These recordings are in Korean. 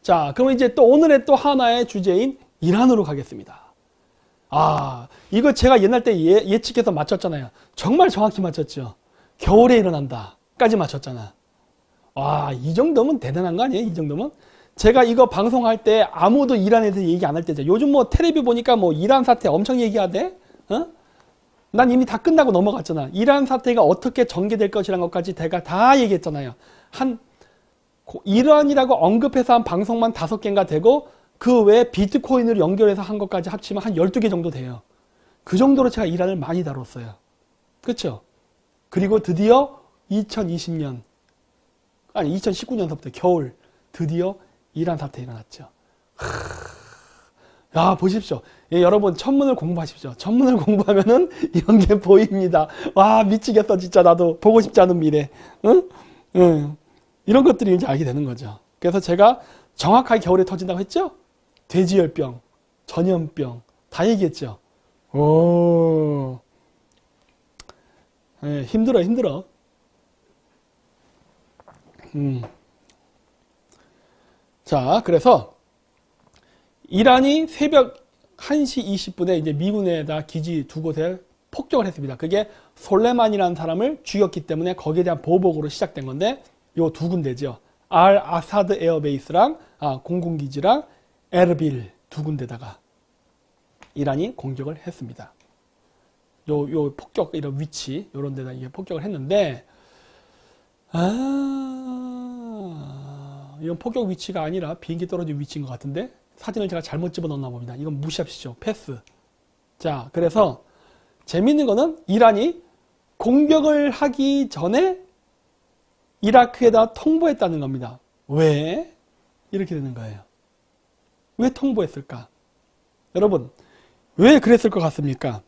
자, 그럼 이제 또 오늘의 또 하나의 주제인 이란으로 가겠습니다. 아, 이거 제가 옛날 때 예측해서 맞췄잖아요. 정말 정확히 맞췄죠. 겨울에 일어난다 까지 맞췄잖아. 와, 이 정도면 대단한 거 아니에요? 이 정도면? 제가 이거 방송할 때 아무도 이란에 대해서 얘기 안 할 때죠. 요즘 뭐 텔레비 보니까 뭐 이란 사태 엄청 얘기하대? 어? 난 이미 다 끝나고 넘어갔잖아. 이란 사태가 어떻게 전개될 것이라는 것까지 제가 다 얘기했잖아요. 이란이라고 언급해서 한 방송만 5개인가 되고 그 외에 비트코인으로 연결해서 한 것까지 합치면 한 12개 정도 돼요. 그 정도로 제가 이란을 많이 다뤘어요. 그렇죠? 그리고 드디어 2020년 아니 2019년서부터 겨울 드디어 이란 사태 일어났죠. 야, 보십시오. 예, 여러분 천문을 공부하십시오. 천문을 공부하면은 이런 게 보입니다. 와, 미치겠어. 진짜 나도 보고 싶지 않은 미래. 응? 응. 이런 것들이 이제 알게 되는 거죠. 그래서 제가 정확하게 겨울에 터진다고 했죠? 돼지열병, 전염병 다 얘기했죠. 오, 예, 힘들어. 자, 그래서 이란이 새벽 1시 20분에 이제 미군에다 기지 2곳에 폭격을 했습니다. 그게 솔레만이라는 사람을 죽였기 때문에 거기에 대한 보복으로 시작된 건데 요 2군데죠. 알 아사드 에어베이스랑 공군기지랑 에르빌 2군데다가 이란이 공격을 했습니다. 요 폭격 이런 위치 요런 데다 이게 폭격을 했는데 이건 폭격 위치가 아니라 비행기 떨어진 위치인 것 같은데 사진을 제가 잘못 집어넣었나 봅니다. 이건 무시하십시오. 패스. 자, 그래서 재밌는 거는 이란이 공격을 하기 전에 이라크에다 통보했다는 겁니다. 왜? 이렇게 되는 거예요. 왜 통보했을까? 여러분, 왜 그랬을 것 같습니까?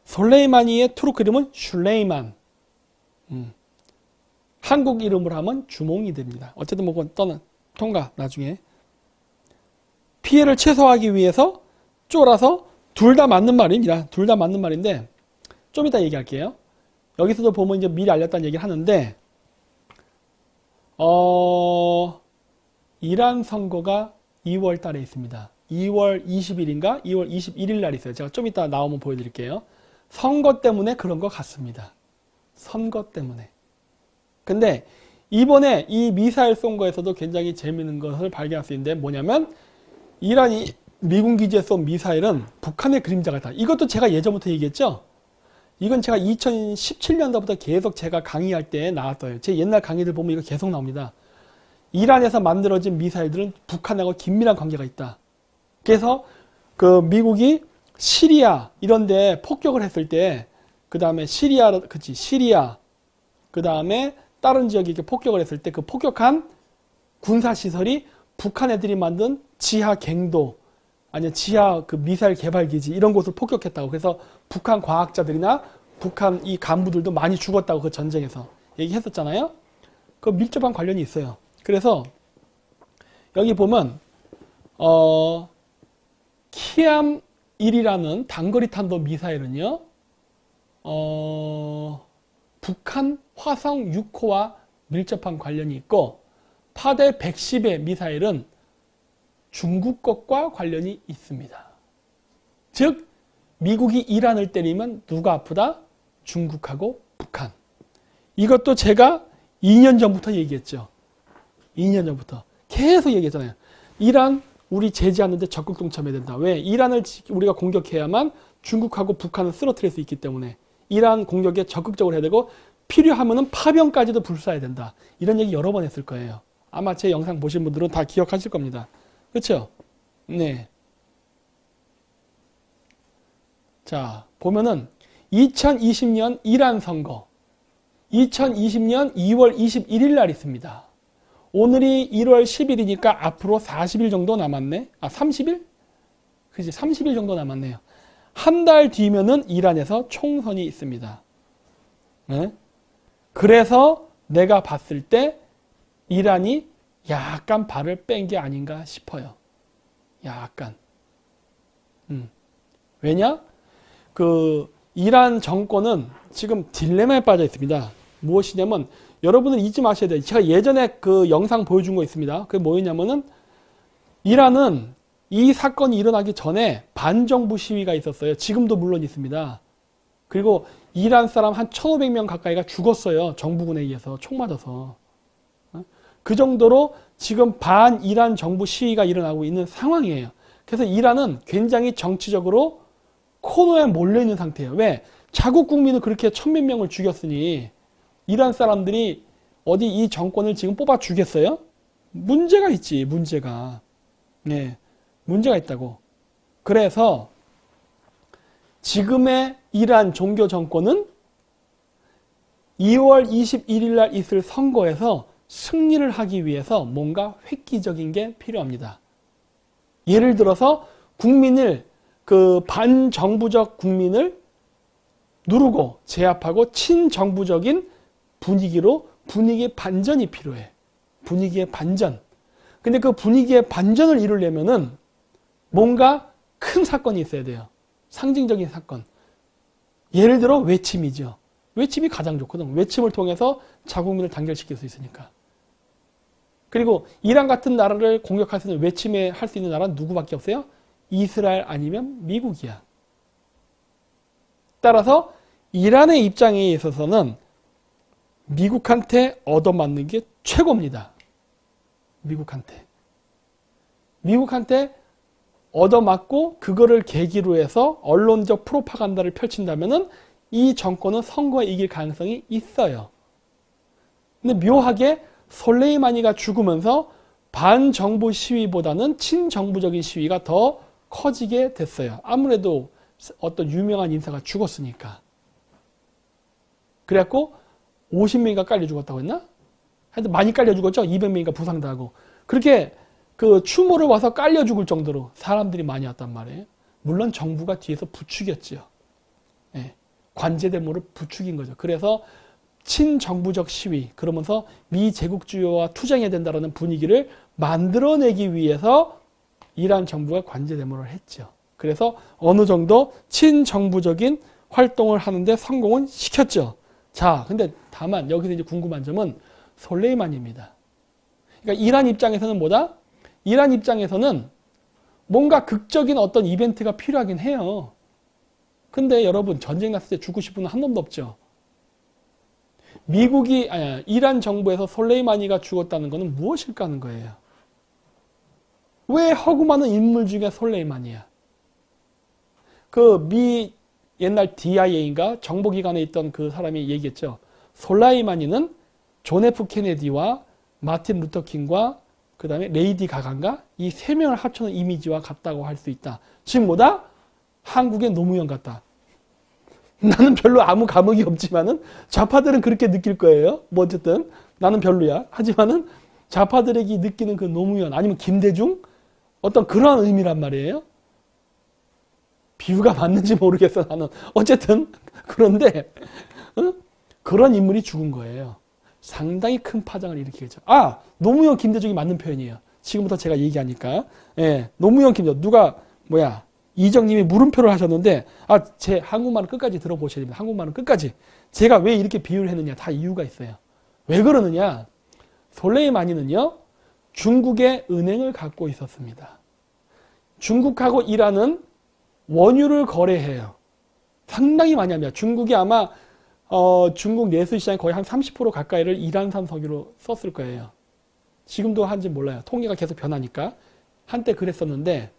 솔레이마니의 투르크 이름은 슐레이만. 한국 이름으로 하면 주몽이 됩니다. 어쨌든 뭐 통과 나중에. 피해를 최소화하기 위해서 쫄아서 둘 다 맞는 말입니다. 둘 다 맞는 말인데 좀 이따 얘기할게요. 여기서도 보면 이제 미리 알렸다는 얘기를 하는데 이란 선거가 2월 달에 있습니다. 2월 20일인가 2월 21일 날 있어요. 제가 좀 이따 나오면 보여드릴게요. 선거 때문에 그런 것 같습니다. 선거 때문에. 근데 이번에 이 미사일 쏜 거에서도 굉장히 재미있는 것을 발견할 수 있는데 뭐냐면 이란이 미군 기지에 쏜 미사일은 북한의 그림자 같다. 이것도 제가 예전부터 얘기했죠. 이건 제가 2017년도부터 계속 제가 강의할 때 나왔어요. 제 옛날 강의들 보면 이거 계속 나옵니다. 이란에서 만들어진 미사일들은 북한하고 긴밀한 관계가 있다. 그래서 그 미국이 시리아 이런 데 폭격을 했을 때 그 다음에 시리아 그 다음에 다른 지역에 이렇게 폭격을 했을 때 그 폭격한 군사시설이 북한 애들이 만든 지하 갱도 아니면 지하 그 미사일 개발기지 이런 곳을 폭격했다고. 그래서 북한 과학자들이나 북한 이 간부들도 많이 죽었다고 그 전쟁에서 얘기했었잖아요. 그 밀접한 관련이 있어요. 그래서 여기 보면 키암 1이라는 단거리 탄도 미사일은요. 북한 화성 6호와 밀접한 관련이 있고 파대 110의 미사일은 중국 것과 관련이 있습니다. 즉 미국이 이란을 때리면 누가 아프다? 중국하고 북한. 이것도 제가 2년 전부터 얘기했죠. 2년 전부터 계속 얘기했잖아요. 이란 우리 제재하는데 적극 동참해야 된다. 왜? 이란을 우리가 공격해야만 중국하고 북한을 쓰러뜨릴 수 있기 때문에 이란 공격에 적극적으로 해야 되고 필요하면 파병까지도 불사해야 된다. 이런 얘기 여러 번 했을 거예요. 아마 제 영상 보신 분들은 다 기억하실 겁니다. 그렇죠? 네. 자, 보면은 2020년 이란 선거 2020년 2월 21일 날 있습니다. 오늘이 1월 10일이니까 앞으로 40일 정도 남았네. 30일? 그치, 30일 정도 남았네요. 한 달 뒤면은 이란에서 총선이 있습니다. 네? 그래서 내가 봤을 때 이란이 약간 발을 뺀 게 아닌가 싶어요. 약간. 왜냐? 그 이란 정권은 지금 딜레마에 빠져 있습니다. 무엇이냐면 여러분은 잊지 마셔야 돼요. 제가 예전에 그 영상 보여준 거 있습니다. 그게 뭐였냐면은 이란은 이 사건이 일어나기 전에 반정부 시위가 있었어요. 지금도 물론 있습니다. 그리고 이란 사람 한 1,500명 가까이가 죽었어요. 정부군에 의해서 총 맞아서. 그 정도로 지금 반 이란 정부 시위가 일어나고 있는 상황이에요. 그래서 이란은 굉장히 정치적으로 코너에 몰려있는 상태예요. 왜? 자국 국민을 그렇게 1,000몇 명을 죽였으니 이란 사람들이 어디 이 정권을 지금 뽑아 주겠어요? 문제가 있지, 문제가. 네, 문제가 있다고. 그래서 지금의 이란 종교 정권은 2월 21일 날 있을 선거에서 승리를 하기 위해서 뭔가 획기적인 게 필요합니다. 예를 들어서 국민을, 그 반정부적 국민을 누르고 제압하고 친정부적인 분위기로 분위기의 반전이 필요해. 분위기의 반전. 근데 그 분위기의 반전을 이루려면은 뭔가 큰 사건이 있어야 돼요. 상징적인 사건. 예를 들어 외침이죠. 외침이 가장 좋거든. 외침을 통해서 자국민을 단결시킬 수 있으니까. 그리고 이란 같은 나라를 공격할 수 있는 외침에 할 수 있는 나라는 누구밖에 없어요? 이스라엘 아니면 미국이야. 따라서 이란의 입장에 있어서는 미국한테 얻어맞는 게 최고입니다. 미국한테 얻어맞고 그거를 계기로 해서 언론적 프로파간다를 펼친다면은 이 정권은 선거에 이길 가능성이 있어요. 근데 묘하게 솔레이마니가 죽으면서 반정부 시위보다는 친정부적인 시위가 더 커지게 됐어요. 아무래도 어떤 유명한 인사가 죽었으니까. 그래갖고 50명인가 깔려 죽었다고 했나? 하여튼 많이 깔려 죽었죠? 200명인가 부상당하고. 그렇게 그 추모를 와서 깔려 죽을 정도로 사람들이 많이 왔단 말이에요. 물론 정부가 뒤에서 부추겼죠. 예, 관제대모를 부추긴 거죠. 그래서 친정부적 시위, 그러면서 미제국주의와 투쟁해야 된다는 분위기를 만들어내기 위해서 이란 정부가 관제대모를 했죠. 그래서 어느 정도 친정부적인 활동을 하는데 성공은 시켰죠. 자, 근데 다만 여기서 이제 궁금한 점은 솔레이마니입니다. 그러니까 이란 입장에서는 뭐다? 이란 입장에서는 뭔가 극적인 어떤 이벤트가 필요하긴 해요. 근데 여러분, 전쟁 났을 때 죽고 싶은 분 한 놈도 없죠. 이란 정부에서 솔레이마니가 죽었다는 것은 무엇일까 하는 거예요. 왜 허구 많은 인물 중에 솔레이마니야? 그 옛날 DIA인가 정보기관에 있던 그 사람이 얘기했죠. 솔레이마니는 존 F 케네디와 마틴 루터킹과 그 다음에 레이디 가가인가? 이 세 명을 합쳐놓은 이미지와 같다고 할 수 있다. 즉 뭐다? 한국의 노무현 같다. 나는 별로 아무 감흥이 없지만은 좌파들은 그렇게 느낄 거예요. 뭐 어쨌든 나는 별로야. 하지만은 좌파들에게 느끼는 그 노무현 아니면 김대중 어떤 그러한 의미란 말이에요. 비유가 맞는지 모르겠어 나는. 어쨌든 그런데 그런 인물이 죽은 거예요. 상당히 큰 파장을 일으키겠죠. 아, 노무현 김대중이 맞는 표현이에요. 지금부터 제가 얘기하니까. 예, 노무현 김대중 누가 이정님이 물음표를 하셨는데 제 한국말은 끝까지 들어보셔야 됩니다. 한국말은 끝까지. 제가 왜 이렇게 비유를 했느냐 다 이유가 있어요. 왜 그러느냐? 솔레이마니는요. 중국의 은행을 갖고 있었습니다. 중국하고 이란은 원유를 거래해요. 상당히 많이 합니다. 중국이 아마 중국 내수시장의 거의 한 30% 가까이를 이란산 석유로 썼을 거예요. 지금도 한지 몰라요. 통계가 계속 변하니까. 한때 그랬었는데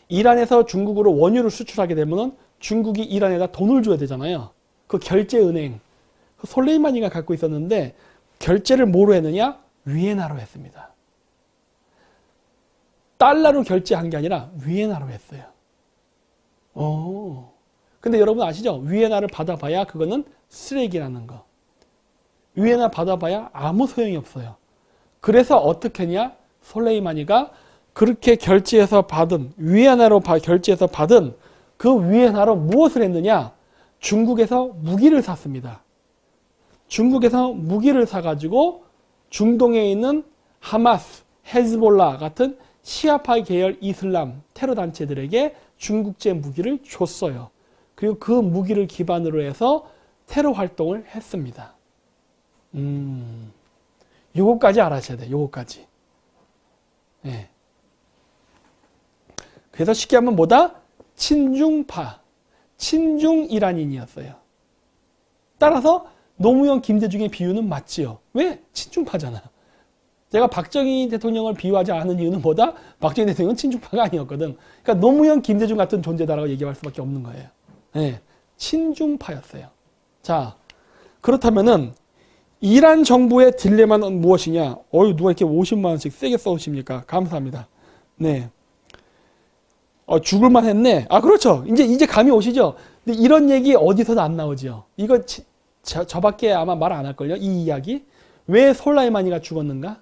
이란에서 중국으로 원유를 수출하게 되면 중국이 이란에다 돈을 줘야 되잖아요. 그 결제은행. 그 솔레이마니가 갖고 있었는데 결제를 뭐로 했느냐? 위에나로 했습니다. 달러로 결제한 게 아니라 위에나로 했어요. 근데 여러분 아시죠? 위에나를 받아봐야 그거는 쓰레기라는 거. 위에나 받아봐야 아무 소용이 없어요. 그래서 어떻게 했냐? 솔레이마니가 그렇게 결제해서 받은 위에나로 결제해서 받은 그 위에나로 무엇을 했느냐? 중국에서 무기를 샀습니다. 중국에서 무기를 사가지고 중동에 있는 하마스, 헤즈볼라 같은 시아파 계열 이슬람 테러 단체들에게 중국제 무기를 줬어요. 그리고 그 무기를 기반으로 해서 테러 활동을 했습니다. 요거까지 알아셔야 돼요. 요거까지. 예. 그래서 쉽게 하면 뭐다? 친중파. 친중 이란인이었어요. 따라서 노무현, 김대중의 비유는 맞지요. 왜? 친중파잖아. 제가 박정희 대통령을 비유하지 않은 이유는 뭐다? 박정희 대통령은 친중파가 아니었거든. 그러니까 노무현, 김대중 같은 존재다라고 얘기할 수밖에 없는 거예요. 네, 친중파였어요. 자, 그렇다면은 이란 정부의 딜레마는 무엇이냐? 누가 이렇게 50만 원씩 세게 써오십니까? 감사합니다. 네. 죽을만 했네. 그렇죠. 이제 감이 오시죠? 근데 이런 얘기 어디서도 안 나오죠. 이거 저밖에 아마 말 안 할걸요? 이 이야기. 왜 솔라이마니가 죽었는가?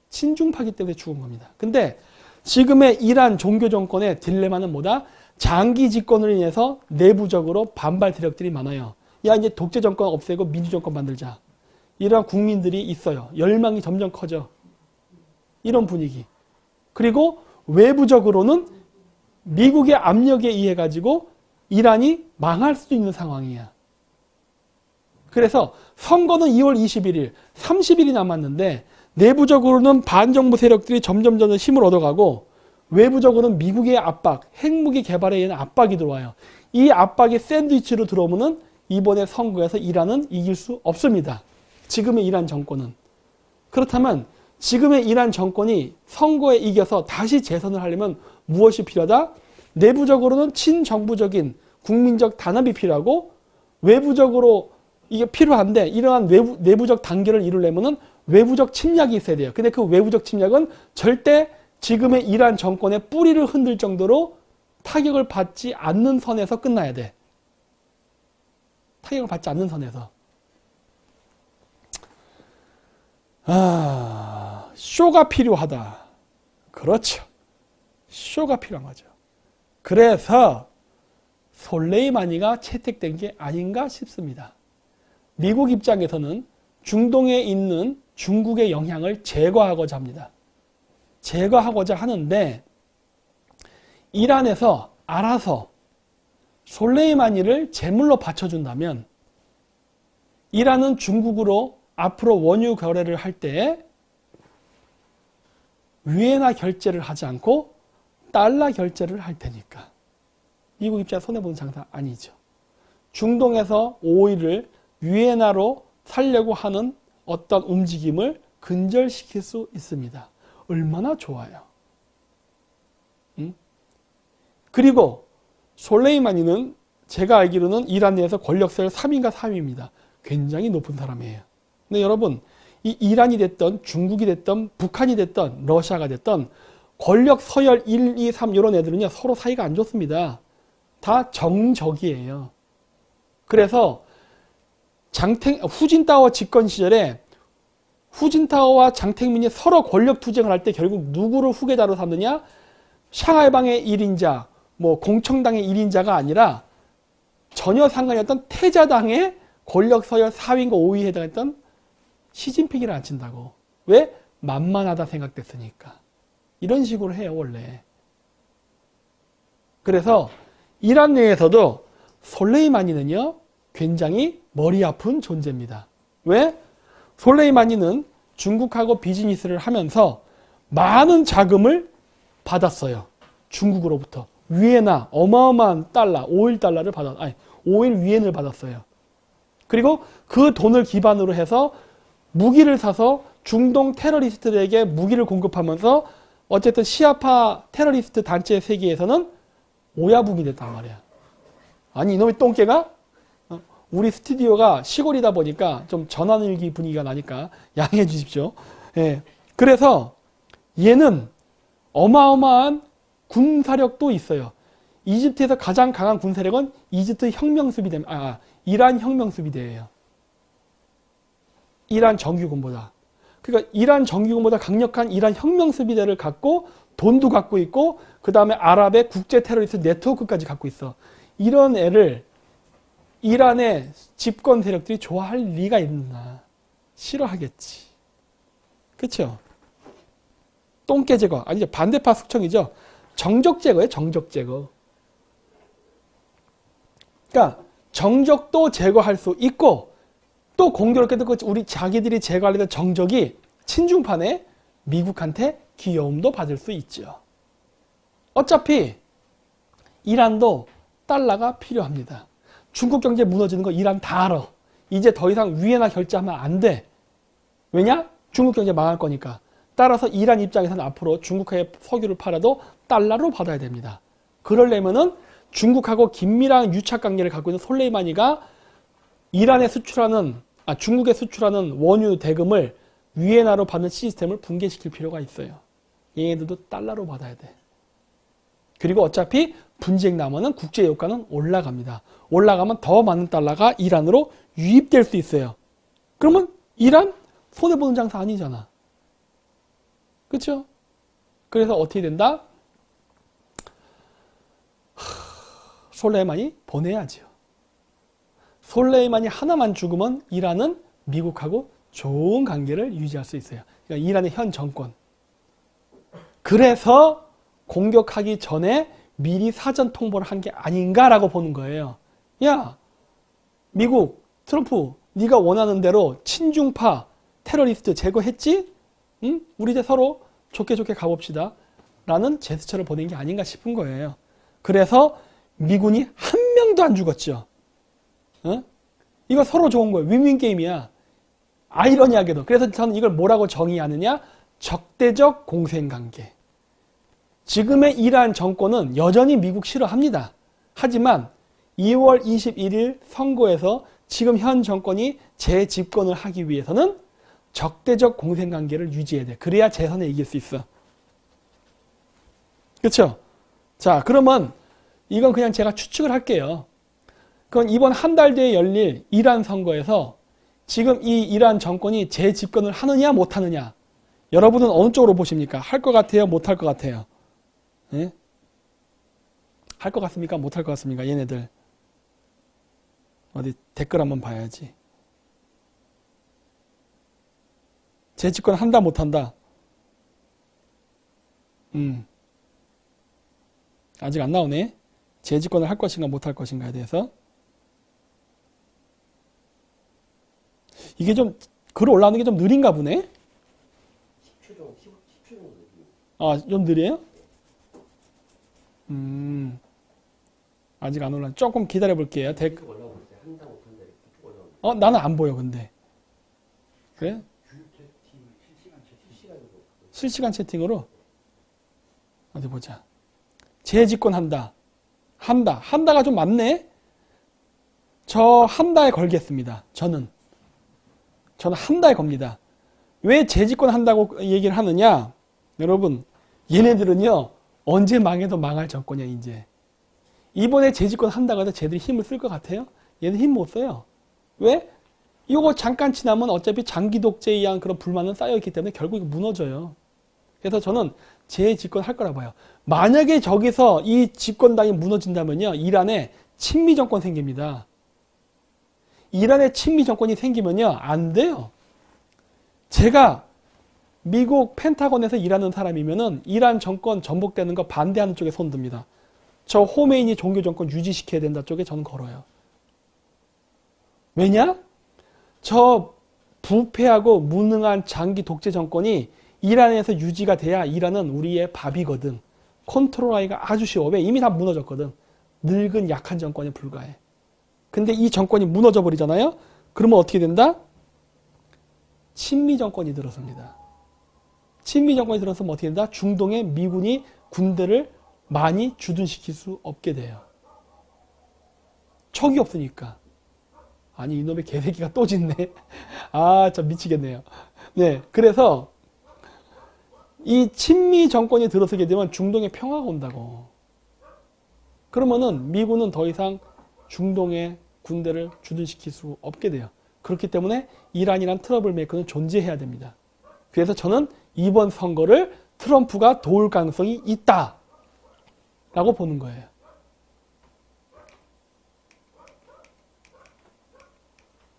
친중파기 때문에 죽은 겁니다. 근데 지금의 이란 종교 정권의 딜레마는 뭐다? 장기 집권으로 인해서 내부적으로 반발 세력들이 많아요. 야, 이제 독재 정권 없애고 민주 정권 만들자. 이런 국민들이 있어요. 열망이 점점 커져. 이런 분위기. 그리고 외부적으로는 미국의 압력에 의해 가지고 이란이 망할 수도 있는 상황이야. 그래서 선거는 2월 21일, 30일이 남았는데 내부적으로는 반정부 세력들이 점점 힘을 얻어가고 외부적으로는 미국의 압박, 핵무기 개발에 의한 압박이 들어와요. 이 압박이 샌드위치로 들어오면은 이번에 선거에서 이란은 이길 수 없습니다. 지금의 이란 정권은. 그렇다면 지금의 이란 정권이 선거에 이겨서 다시 재선을 하려면 무엇이 필요하다? 내부적으로는 친정부적인 국민적 단합이 필요하고 외부적으로 이게 필요한데 이러한 내부적 단계를 이루려면은 외부적 침략이 있어야 돼요. 근데 그 외부적 침략은 절대 지금의 이란 정권의 뿌리를 흔들 정도로 타격을 받지 않는 선에서 끝나야 돼. 타격을 받지 않는 선에서. 쇼가 필요하다. 그렇죠. 쇼가 필요한 거죠. 그래서 솔레이마니가 채택된 게 아닌가 싶습니다. 미국 입장에서는 중동에 있는 중국의 영향을 제거하고자 합니다. 제거하고자 하는데 이란에서 알아서 솔레이마니를 제물로 바쳐준다면 이란은 중국으로 앞으로 원유 거래를 할 때 위에나 결제를 하지 않고 달러 결제를 할 테니까 미국 입장에 손해보는 장사 아니죠. 중동에서 오일을 위에나로 살려고 하는 어떤 움직임을 근절시킬 수 있습니다. 얼마나 좋아요. 그리고 솔레이마니는 제가 알기로는 이란 내에서 권력서열 3위인가 4위입니다. 굉장히 높은 사람이에요. 근데 여러분 이 이란이 됐던 중국이 됐던 북한이 됐던 러시아가 됐던 권력 서열 1, 2, 3 이런 애들은요 서로 사이가 안 좋습니다. 다 정적이에요. 그래서 후진타워 집권 시절에 후진타워와 장택민이 서로 권력 투쟁을 할 때 결국 누구를 후계자로 삼느냐? 샹하이방의 1인자, 공청당의 1인자가 아니라 전혀 상관이 없던 태자당의 권력 서열 4위인가 5위에 해당했던 시진핑이를 앉힌다고. 왜? 만만하다 생각됐으니까. 이런 식으로 해요, 원래. 그래서 이란 내에서도 솔레이마니는요, 굉장히 머리 아픈 존재입니다. 왜? 솔레이마니는 중국하고 비즈니스를 하면서 많은 자금을 받았어요. 중국으로부터. 위에나 어마어마한 달러, 오일 달러를 오일 위엔을 받았어요. 그리고 그 돈을 기반으로 해서 무기를 사서 중동 테러리스트들에게 무기를 공급하면서 어쨌든 시아파 테러리스트 단체의 세계에서는 오야붕이 됐단 말이야. 아니 이놈의 똥개가 우리 스튜디오가 시골이다 보니까 좀 전환일기 분위기가 나니까 양해해 주십시오. 예. 그래서 얘는 어마어마한 군사력도 있어요. 이집트에서 가장 강한 군사력은 이집트 혁명수비대, 이란 혁명수비대예요. 이란 정규군보다. 그러니까 이란 정규군보다 강력한 이란 혁명수비대를 갖고 돈도 갖고 있고 그 다음에 아랍의 국제 테러리스트 네트워크까지 갖고 있어. 이런 애를 이란의 집권 세력들이 좋아할 리가 있나? 싫어하겠지. 그렇죠? 똥개 제거. 아니죠. 반대파 숙청이죠. 정적 제거예요. 정적 제거. 그러니까 정적도 제거할 수 있고 또 공교롭게도 우리 자기들이 제거하려던 정적이 친중파네 미국한테 귀여움도 받을 수 있죠. 어차피 이란도 달러가 필요합니다. 중국 경제 무너지는 거 이란 다 알아. 이제 더 이상 위에나 결제하면 안 돼. 왜냐? 중국 경제 망할 거니까. 따라서 이란 입장에서는 앞으로 중국에 석유를 팔아도 달러로 받아야 됩니다. 그러려면은 중국하고 긴밀한 유착 관계를 갖고 있는 솔레이마니가 이란에 수출하는, 중국에 수출하는 원유 대금을 위에나로 받는 시스템을 붕괴시킬 필요가 있어요. 얘네들도 달러로 받아야 돼. 그리고 어차피 분쟁 나면은 국제 유가는 올라갑니다. 올라가면 더 많은 달러가 이란으로 유입될 수 있어요. 그러면 이란 손해보는 장사 아니잖아. 그렇죠? 그래서 어떻게 된다? 솔레이마니 보내야죠. 솔레이마니 하나만 죽으면 이란은 미국하고 좋은 관계를 유지할 수 있어요. 그러니까 이란의 현 정권. 그래서 공격하기 전에 미리 사전 통보를 한 게 아닌가라고 보는 거예요. 야, 미국, 트럼프, 네가 원하는 대로 친중파 테러리스트 제거했지? 응? 우리 이제 서로 좋게 가봅시다. 라는 제스처를 보낸 게 아닌가 싶은 거예요. 그래서 미군이 한 명도 안 죽었죠. 어? 이거 서로 좋은 거예요. 윈윈 게임이야. 아이러니하게도. 그래서 저는 이걸 뭐라고 정의하느냐? 적대적 공생관계. 지금의 이란 정권은 여전히 미국 싫어합니다. 하지만 2월 21일 선거에서 지금 현 정권이 재집권을 하기 위해서는 적대적 공생관계를 유지해야 돼. 그래야 재선에 이길 수 있어. 그렇죠? 자, 그러면 이건 그냥 제가 추측을 할게요. 그건 이번 한 달 뒤에 열릴 이란 선거에서 지금 이 이란 정권이 재집권을 하느냐 못하느냐, 여러분은 어느 쪽으로 보십니까? 할 것 같아요? 못할 것 같아요? 예? 할 것 같습니까? 못할 것 같습니까? 얘네들. 어디 댓글 한번 봐야지. 재집권 한다 못한다? 아직 안 나오네. 재집권을 할 것인가 못할 것인가에 대해서. 이게 좀 글 올라오는 게 좀 느린가 보네. 10초 정도 느리고. 아, 좀 느려요? 아직 안 올라. 조금 기다려 볼게요. 댓글 올라오고 있어요. 한다 못한다 이렇게 쭉 올라오고. 나는 안 보여 근데. 그래? 실시간 채팅으로. 어디 보자. 재집권 한다. 한다가 좀 많네. 저 한다에 걸겠습니다. 저는 한다에 겁니다. 왜 재집권 한다고 얘기를 하느냐? 여러분, 얘네들은요 언제 망해도 망할 정권이야. 이제 이번에 재집권 한다고 해서 쟤들이 힘을 쓸 것 같아요? 얘는 힘 못 써요. 왜? 이거 잠깐 지나면 어차피 장기 독재에 의한 그런 불만은 쌓여있기 때문에 결국 무너져요. 그래서 저는 재집권 할 거라 봐요. 만약에 저기서 이 집권당이 무너진다면요, 이란에 친미 정권 생깁니다. 이란에 친미 정권이 생기면요, 안 돼요. 제가 미국 펜타곤에서 일하는 사람이면은 이란 정권 전복되는 거 반대하는 쪽에 손듭니다. 저 호메이니 종교 정권 유지시켜야 된다 쪽에 저는 걸어요. 왜냐? 저 부패하고 무능한 장기 독재 정권이 이란에서 유지가 돼야 이란은 우리의 밥이거든. 컨트롤하기가 아주 쉬워. 왜? 이미 다 무너졌거든. 늙은 약한 정권에 불과해. 근데 이 정권이 무너져 버리잖아요? 그러면 어떻게 된다? 친미 정권이 들어섭니다. 친미 정권이 들어서면 어떻게 된다? 중동에 미군이 군대를 많이 주둔시킬 수 없게 돼요. 척이 없으니까. 아니 이놈의 개새끼가 또 짖네. 아, 참 미치겠네요. 네, 그래서 이 친미 정권이 들어서게 되면 중동에 평화가 온다고. 그러면은 미군은 더 이상 중동에 군대를 주둔시킬 수 없게 돼요. 그렇기 때문에 이란이란 트러블 메이커는 존재해야 됩니다. 그래서 저는 이번 선거를 트럼프가 도울 가능성이 있다 라고 보는 거예요.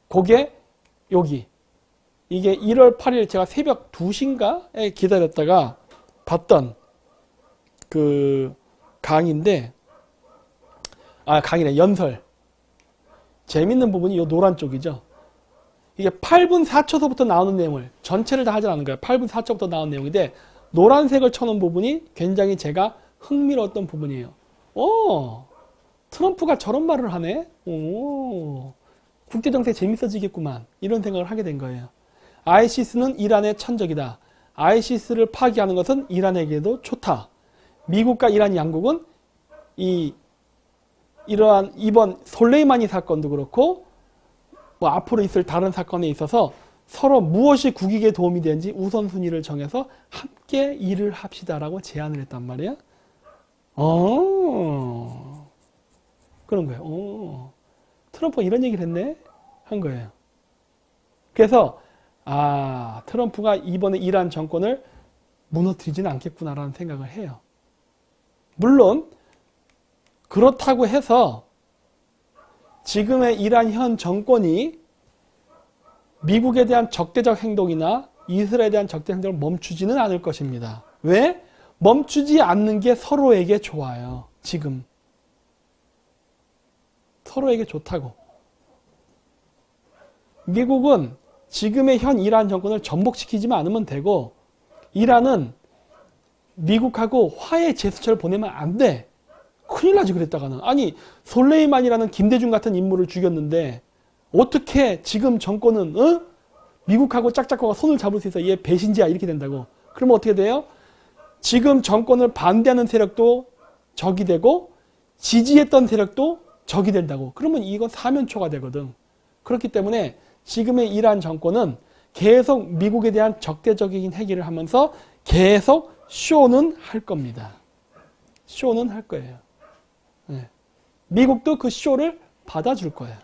그게 여기 이게 1월 8일 제가 새벽 2시인가에 기다렸다가 봤던 그 강의인데, 강의네, 연설. 재밌는 부분이 이 노란 쪽이죠. 이게 8분 4초서부터 나오는 내용을 전체를 다 하지 않는 거예요. 8분 4초부터 나오는 내용인데 노란색을 쳐놓은 부분이 굉장히 제가 흥미로웠던 부분이에요. 오, 트럼프가 저런 말을 하네? 오, 국제정세 재밌어지겠구만. 이런 생각을 하게 된 거예요. ISIS는 이란의 천적이다. ISIS를 파기하는 것은 이란에게도 좋다. 미국과 이란 양국은 이러한 이번 솔레이마니 사건도 그렇고 뭐 앞으로 있을 다른 사건에 있어서 서로 무엇이 국익에 도움이 되는지 우선순위를 정해서 함께 일을 합시다라고 제안을 했단 말이에요. 그런 거예요. 트럼프가 이런 얘기를 했네? 한 거예요. 그래서 트럼프가 이번에 이란 정권을 무너뜨리지는 않겠구나라는 생각을 해요. 물론 그렇다고 해서 지금의 이란 현 정권이 미국에 대한 적대적 행동이나 이스라엘에 대한 적대적 행동을 멈추지는 않을 것입니다. 왜? 멈추지 않는 게 서로에게 좋아요. 지금. 서로에게 좋다고. 미국은 지금의 현 이란 정권을 전복시키지만 않으면 되고 이란은 미국하고 화해 제스처를 보내면 안 돼. 큰일 나지 그랬다가는. 아니 솔레이만이라는 김대중 같은 인물을 죽였는데 어떻게 지금 정권은 미국하고 짝짝꿍가 손을 잡을 수 있어. 얘 배신자야 이렇게 된다고. 그러면 어떻게 돼요? 지금 정권을 반대하는 세력도 적이 되고 지지했던 세력도 적이 된다고. 그러면 이건 사면초가 되거든. 그렇기 때문에 지금의 이란 정권은 계속 미국에 대한 적대적인 행위를 하면서 계속 쇼는 할 겁니다. 쇼는 할 거예요. 네. 미국도 그 쇼를 받아줄 거예요.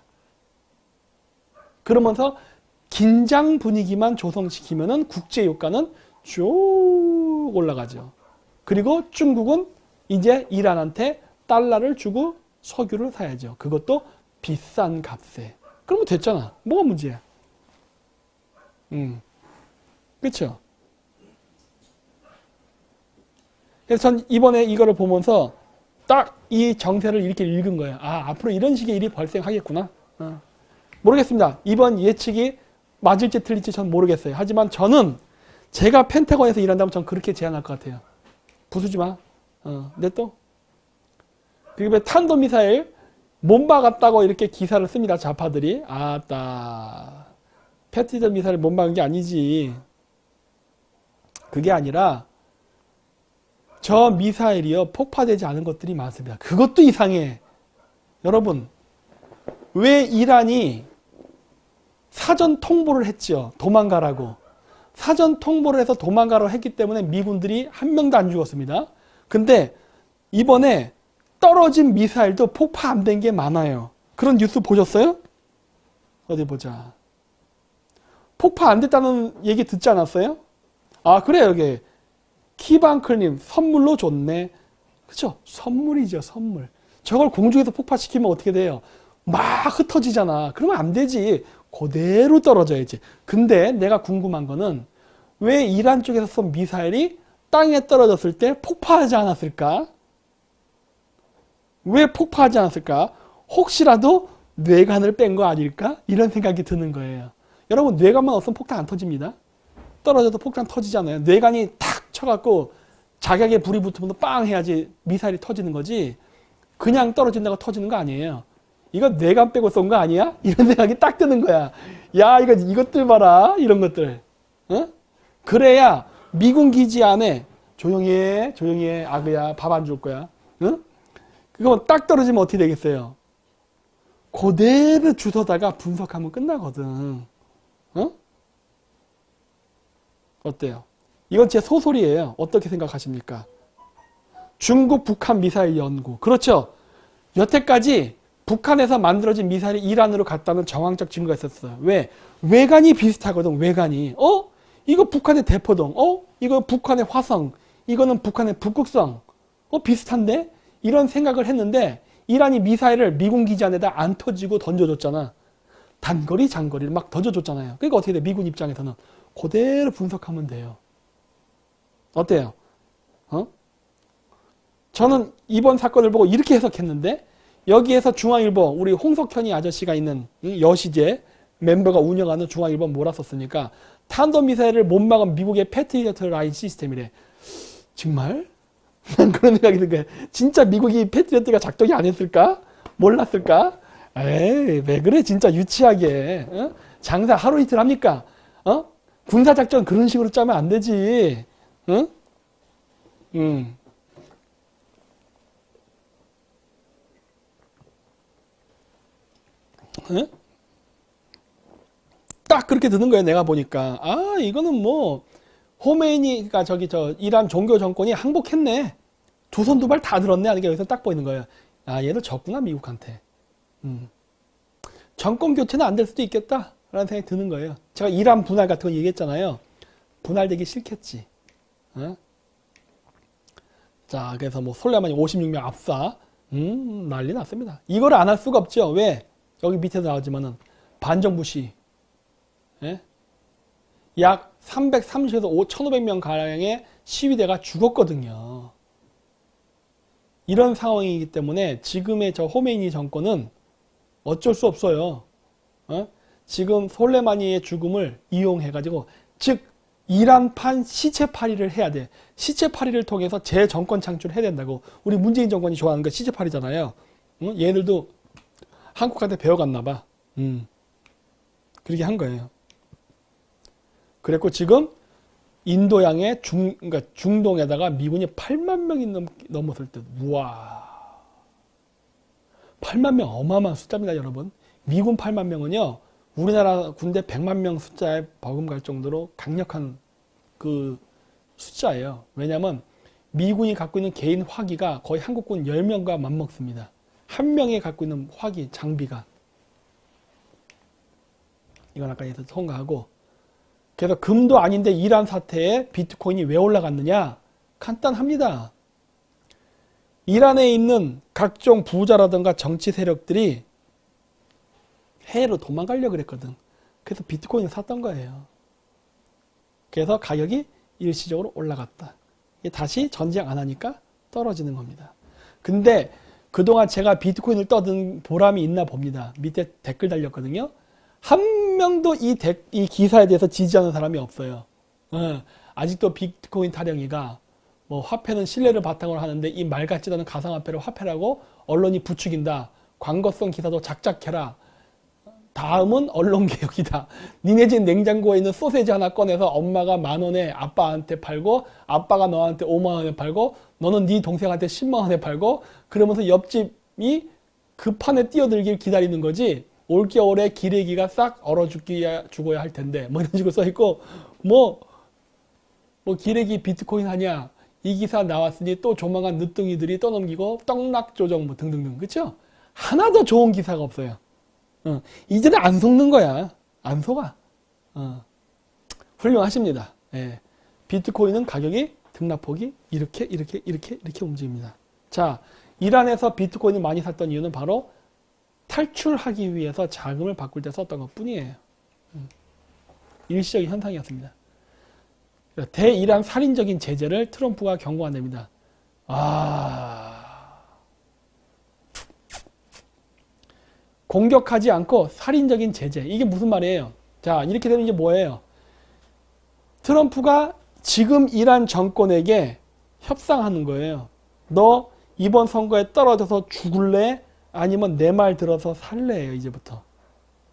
그러면서 긴장 분위기만 조성시키면은 국제 유가는 쭉 올라가죠. 그리고 중국은 이제 이란한테 달러를 주고 석유를 사야죠. 그것도 비싼 값에. 그러면 됐잖아. 뭐가 문제야? 그렇죠? 그래서 전 이번에 이거를 보면서 딱 이 정세를 이렇게 읽은 거예요. 앞으로 이런 식의 일이 발생하겠구나. 모르겠습니다. 이번 예측이 맞을지 틀릴지 전 모르겠어요. 하지만 저는 제가 펜타곤에서 일한다면 전 그렇게 제안할 것 같아요. 부수지 마. 내 또. 그리고 탄도미사일 못 박았다고 이렇게 기사를 씁니다. 좌파들이. 패티저 미사일 못 박은 게 아니지. 그게 아니라 저 미사일이요 폭파되지 않은 것들이 많습니다. 그것도 이상해. 여러분 왜 이란이 사전 통보를 했죠. 도망가라고. 사전 통보를 해서 도망가라고 했기 때문에 미군들이 한 명도 안 죽었습니다. 근데 이번에 떨어진 미사일도 폭파 안 된 게 많아요. 그런 뉴스 보셨어요? 어디 보자. 폭파 안 됐다는 얘기 듣지 않았어요? 그래요. 여기 키방클님 선물로 줬네. 그쵸? 선물이죠. 선물. 저걸 공중에서 폭파시키면 어떻게 돼요? 막 흩어지잖아. 그러면 안 되지. 그대로 떨어져야지. 근데 내가 궁금한 거는 왜 이란 쪽에서 쏜 미사일이 땅에 떨어졌을 때 폭파하지 않았을까? 왜 폭파하지 않았을까? 혹시라도 뇌관을 뺀 거 아닐까? 이런 생각이 드는 거예요. 여러분 뇌관만 없으면 폭탄 안 터집니다. 떨어져도 폭탄 터지잖아요. 뇌관이 탁 쳐갖고 자격에 불이 붙으면 빵 해야지 미사일이 터지는 거지. 그냥 떨어진다고 터지는 거 아니에요. 이거 뇌관 빼고 쏜 거 아니야? 이런 생각이 딱 드는 거야. 야 이것들 봐라. 이런 것들. 그래야 미군 기지 안에 조용히 해. 아그야 밥 안 줄 거야. 그거 딱 떨어지면 어떻게 되겠어요? 그대로 주워다가 분석하면 끝나거든. 어때요? 이건 제 소설이에요. 어떻게 생각하십니까? 중국 북한 미사일 연구. 그렇죠? 여태까지 북한에서 만들어진 미사일이 이란으로 갔다는 정황적 증거가 있었어요. 왜? 외관이 비슷하거든. 외관이. 이거 북한의 대포동. 이거 북한의 화성. 이거는 북한의 북극성. 비슷한데? 이런 생각을 했는데 이란이 미사일을 미군 기지 안에다 안 터지고 던져줬잖아. 단거리 장거리를 막 던져줬잖아요. 그러니까 어떻게 돼? 미군 입장에서는 그대로 분석하면 돼요. 어때요? 저는 이번 사건을 보고 이렇게 해석했는데 여기에서 중앙일보 우리 홍석현이 아저씨가 있는 여시제 멤버가 운영하는 중앙일보는 뭐라 썼습니까? 탄도미사일을 못 막은 미국의 패트리어트 라인 시스템이래. 정말? 난 그런 생각이 든 거야. 진짜 미국이 패트리어트가 작동이 안 했을까? 몰랐을까? 에이, 왜 그래? 진짜 유치하게. 어? 장사 하루 이틀 합니까? 어? 군사작전 그런 식으로 짜면 안 되지. 응? 응. 응? 딱 그렇게 드는 거예요. 내가 보니까. 아, 이거는 뭐, 호메이니가 이란 종교 정권이 항복했네. 두 손 두 발 다 들었네. 하는 게 여기서 딱 보이는 거예요. 아, 얘들 졌구나, 미국한테. 정권 교체는 안 될 수도 있겠다. 라는 생각이 드는 거예요. 제가 이란 분할 같은 거 얘기했잖아요. 분할되기 싫겠지. 어? 자, 그래서 뭐 솔레이마니 56명 압사. 난리 났습니다. 이거를 안 할 수가 없죠. 왜? 여기 밑에서 나오지만은 반정부 시위. 예? 약 330에서 1,500명 가량의 시위대가 죽었거든요. 이런 상황이기 때문에 지금의 저 호메이니 정권은 어쩔 수 없어요. 어? 지금 솔레마니의 죽음을 이용해가지고, 즉 이란판 시체팔이를 해야 돼. 시체팔이를 통해서 재정권 창출을 해야 된다고. 우리 문재인 정권이 좋아하는 거 시체팔이잖아요. 응? 얘들도 한국한테 배워갔나 봐. 그렇게 한 거예요. 그랬고 지금 인도양의 그러니까 중동에다가 미군이 8만 명이 넘었을 때, 우와. 8만 명 어마어마한 숫자입니다, 여러분. 미군 8만 명은요, 우리나라 군대 100만 명 숫자에 버금갈 정도로 강력한 그 숫자예요. 왜냐하면 미군이 갖고 있는 개인 화기가 거의 한국군 10명과 맞먹습니다. 한 명이 갖고 있는 화기, 장비가. 이건 아까 얘기해서 통과하고. 그래서 금도 아닌데 이란 사태에 비트코인이 왜 올라갔느냐? 간단합니다. 이란에 있는 각종 부자라든가 정치 세력들이 해외로 도망가려고 그랬거든. 그래서 비트코인을 샀던 거예요. 그래서 가격이 일시적으로 올라갔다. 다시 전쟁 안 하니까 떨어지는 겁니다. 근데 그동안 제가 비트코인을 떠든 보람이 있나 봅니다. 밑에 댓글 달렸거든요. 한 명도 이 기사에 대해서 지지하는 사람이 없어요. 아직도 비트코인 타령이가 뭐 화폐는 신뢰를 바탕으로 하는데 이 말 같지도 않은 가상화폐를 화폐라고 언론이 부추긴다. 광고성 기사도 작작해라. 다음은 언론개혁이다. 니네 집 냉장고에 있는 소세지 하나 꺼내서 엄마가 10,000원에 아빠한테 팔고, 아빠가 너한테 50,000원에 팔고, 너는 네 동생한테 100,000원에 팔고, 그러면서 옆집이 그 판에 뛰어들길 기다리는 거지. 올겨울에 기레기가 싹 얼어 죽어야 할 텐데, 뭐 이런 식으로 써있고, 뭐 기레기 비트코인 하냐, 이 기사 나왔으니 또 조만간 늦둥이들이 떠넘기고 떡락조정 뭐 등등등. 그쵸? 하나도 좋은 기사가 없어요. 이제는 안 속는 거야. 안 속아. 훌륭하십니다. 예. 비트코인은 가격이 등락폭이 이렇게 움직입니다. 자, 이란에서 비트코인을 많이 샀던 이유는 바로 탈출하기 위해서 자금을 바꿀 때 썼던 것 뿐이에요. 일시적인 현상이었습니다. 대이란 살인적인 제재를 트럼프가 경고한답니다. 공격하지 않고 살인적인 제재. 이게 무슨 말이에요? 자, 이렇게 되면 이제 뭐예요? 트럼프가 지금 이란 정권에게 협상하는 거예요. 너 이번 선거에 떨어져서 죽을래? 아니면 내 말 들어서 살래요, 이제부터.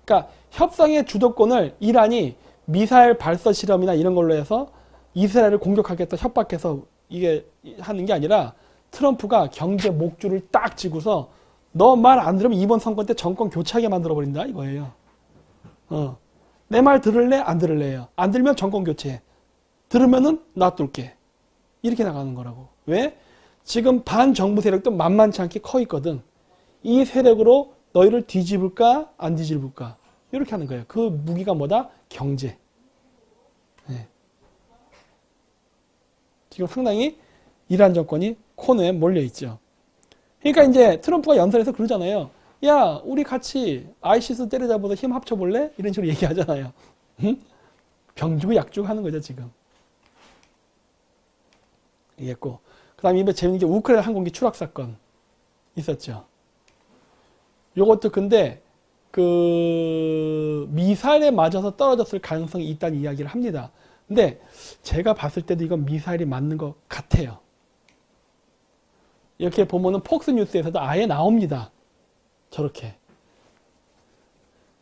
그러니까 협상의 주도권을 이란이 미사일 발사 실험이나 이런 걸로 해서 이스라엘을 공격하겠다 협박해서 이게 하는 게 아니라 트럼프가 경제 목줄을 딱 쥐고서 너 말 안 들으면 이번 선거 때 정권 교체하게 만들어버린다 이거예요. 내 말 들을래? 안 들을래요? 안 들면 정권 교체해. 들으면은 놔둘게. 이렇게 나가는 거라고. 왜? 지금 반정부 세력도 만만치 않게 커 있거든. 이 세력으로 너희를 뒤집을까? 안 뒤집을까? 이렇게 하는 거예요. 그 무기가 뭐다? 경제. 네. 지금 상당히 이란 정권이 코너에 몰려있죠. 그러니까 이제 트럼프가 연설에서 그러잖아요. 야, 우리 같이 아이시스 때려잡아서 힘 합쳐볼래? 이런 식으로 얘기하잖아요. 응? 병 주고 약 주고 하는 거죠, 지금. 이겠고. 그 다음에 이번에 재밌는 게 우크라이나 항공기 추락 사건 있었죠. 요것도 근데 그 미사일에 맞아서 떨어졌을 가능성이 있다는 이야기를 합니다. 근데 제가 봤을 때도 이건 미사일이 맞는 것 같아요. 이렇게 보면은 폭스뉴스에서도 아예 나옵니다. 저렇게.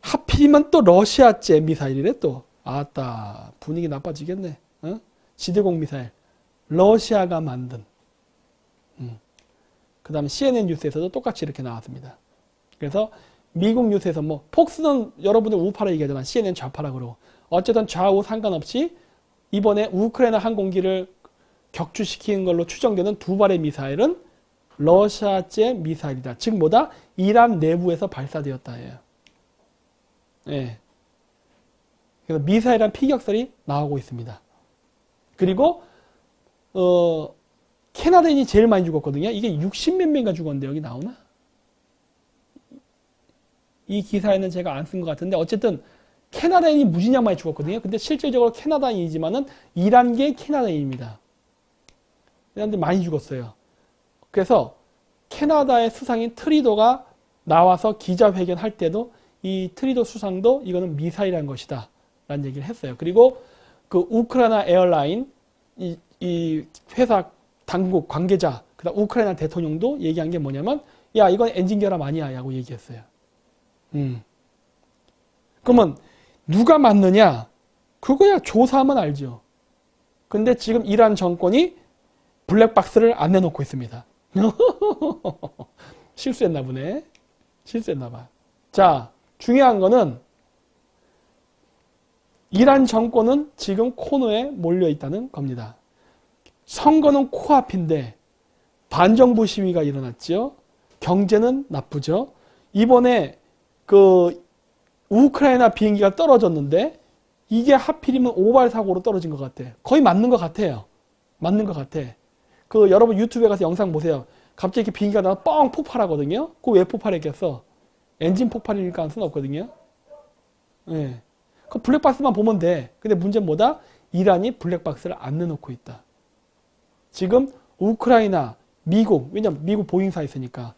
하필이면 또 러시아제 미사일이래 또. 아따 분위기 나빠지겠네. 어? 지대공 미사일. 러시아가 만든. 그 다음에 CNN 뉴스에서도 똑같이 이렇게 나왔습니다. 그래서 미국 뉴스에서 뭐 폭스는 여러분들 우파라 얘기하잖아. CNN 좌파라 그러고. 어쨌든 좌우 상관없이 이번에 우크라이나 항공기를 격추시킨 걸로 추정되는 두 발의 미사일은 러시아제 미사일이다. 즉 뭐다? 이란 내부에서 발사되었다 해요. 예. 그래서 미사일한 피격설이 나오고 있습니다. 그리고 캐나다인이 제일 많이 죽었거든요. 이게 60몇 명인가 죽었는데 여기 나오나? 이 기사에는 제가 안 쓴 것 같은데 어쨌든 캐나다인이 무지냥 많이 죽었거든요. 근데 실질적으로 캐나다인이지만은 이란계 캐나다인입니다. 이란들 많이 죽었어요. 그래서 캐나다의 수상인 트리도가 나와서 기자회견 할 때도 이 트리도 수상도 이거는 미사일한 것이다 라는 얘기를 했어요. 그리고 그 우크라이나 에어라인 이 회사 당국 관계자 그다음 우크라이나 대통령도 얘기한 게 뭐냐면 야 이건 엔진 결함 아니야 라고 얘기했어요. 그러면 누가 맞느냐? 그거야 조사하면 알죠. 근데 지금 이란 정권이 블랙박스를 안 내놓고 있습니다. 실수했나 보네. 실수했나 봐. 자, 중요한 거는 이란 정권은 지금 코너에 몰려 있다는 겁니다. 선거는 코앞인데 반정부 시위가 일어났죠. 경제는 나쁘죠. 이번에 그 우크라이나 비행기가 떨어졌는데 이게 하필이면 오발 사고로 떨어진 것 같아. 거의 맞는 것 같아요. 맞는 것 같아. 그 여러분 유튜브에 가서 영상 보세요. 갑자기 이렇게 비행기가 나와 뻥 폭발하거든요. 그거 왜 폭발했겠어? 엔진 폭발일 가능성은 없거든요. 예. 그 블랙박스만 보면 돼. 근데 문제는 뭐다? 이란이 블랙박스를 안 내놓고 있다. 지금 우크라이나, 미국, 왜냐면 미국 보잉사 있으니까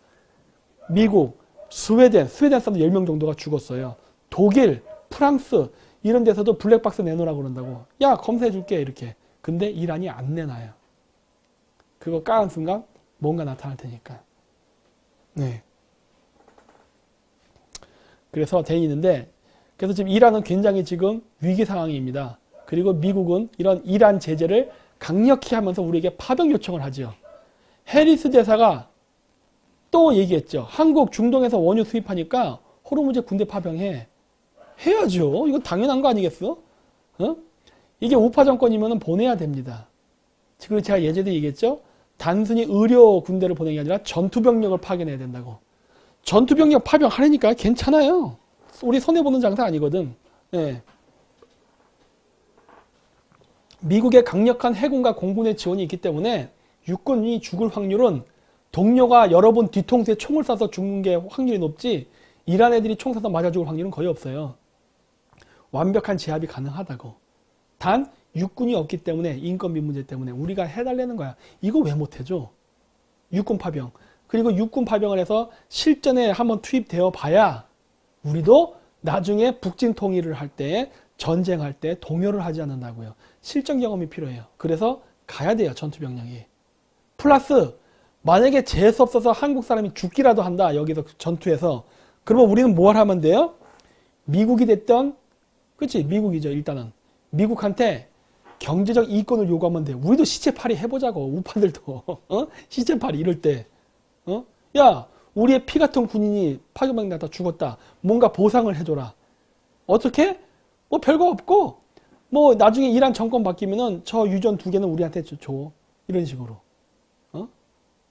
미국, 스웨덴 사람들 10명 정도가 죽었어요. 독일, 프랑스 이런 데서도 블랙박스 내놓으라고 그런다고. 야 검사해 줄게 이렇게. 근데 이란이 안 내놔요. 그거 까는 순간 뭔가 나타날 테니까. 네. 그래서 돼 있는데 그래서 지금 이란은 굉장히 지금 위기 상황입니다. 그리고 미국은 이런 이란 제재를 강력히 하면서 우리에게 파병 요청을 하죠. 해리스 대사가 또 얘기했죠. 한국 중동에서 원유 수입하니까 호르무즈에 군대 파병해. 해야죠. 이거 당연한 거 아니겠어? 어? 이게 우파 정권이면 보내야 됩니다. 지금 제가 예전에 얘기했죠. 단순히 의료 군대를 보내는 게 아니라 전투병력을 파견해야 된다고. 전투병력 파병하려니까 괜찮아요. 우리 손해보는 장사 아니거든. 예. 미국의 강력한 해군과 공군의 지원이 있기 때문에 육군이 죽을 확률은 동료가 여러 번 뒤통수에 총을 쏴서 죽는 게 확률이 높지 이란 애들이 총 쏴서 맞아 죽을 확률은 거의 없어요. 완벽한 제압이 가능하다고. 단 육군이 없기 때문에 인건비 문제 때문에 우리가 해달라는 거야. 이거 왜 못해줘? 육군 파병. 그리고 육군 파병을 해서 실전에 한번 투입되어 봐야 우리도 나중에 북진 통일을 할 때 전쟁할 때 동요를 하지 않는다고요. 실전 경험이 필요해요. 그래서 가야 돼요. 전투병력이. 플러스 만약에 재수 없어서 한국 사람이 죽기라도 한다. 여기서 전투에서. 그러면 우리는 뭘 하면 돼요? 미국이 됐던 그치? 미국이죠. 일단은. 미국한테 경제적 이권을 요구하면 돼. 우리도 시체팔이 해보자고. 우파들도. 어? 시체팔이 이럴 때. 어? 야 우리의 피 같은 군인이 파병 나다 죽었다. 뭔가 보상을 해줘라. 어떻게? 뭐 별거 없고 뭐 나중에 이란 정권 바뀌면은 저 유전 2개는 우리한테 줘. 이런 식으로. 어?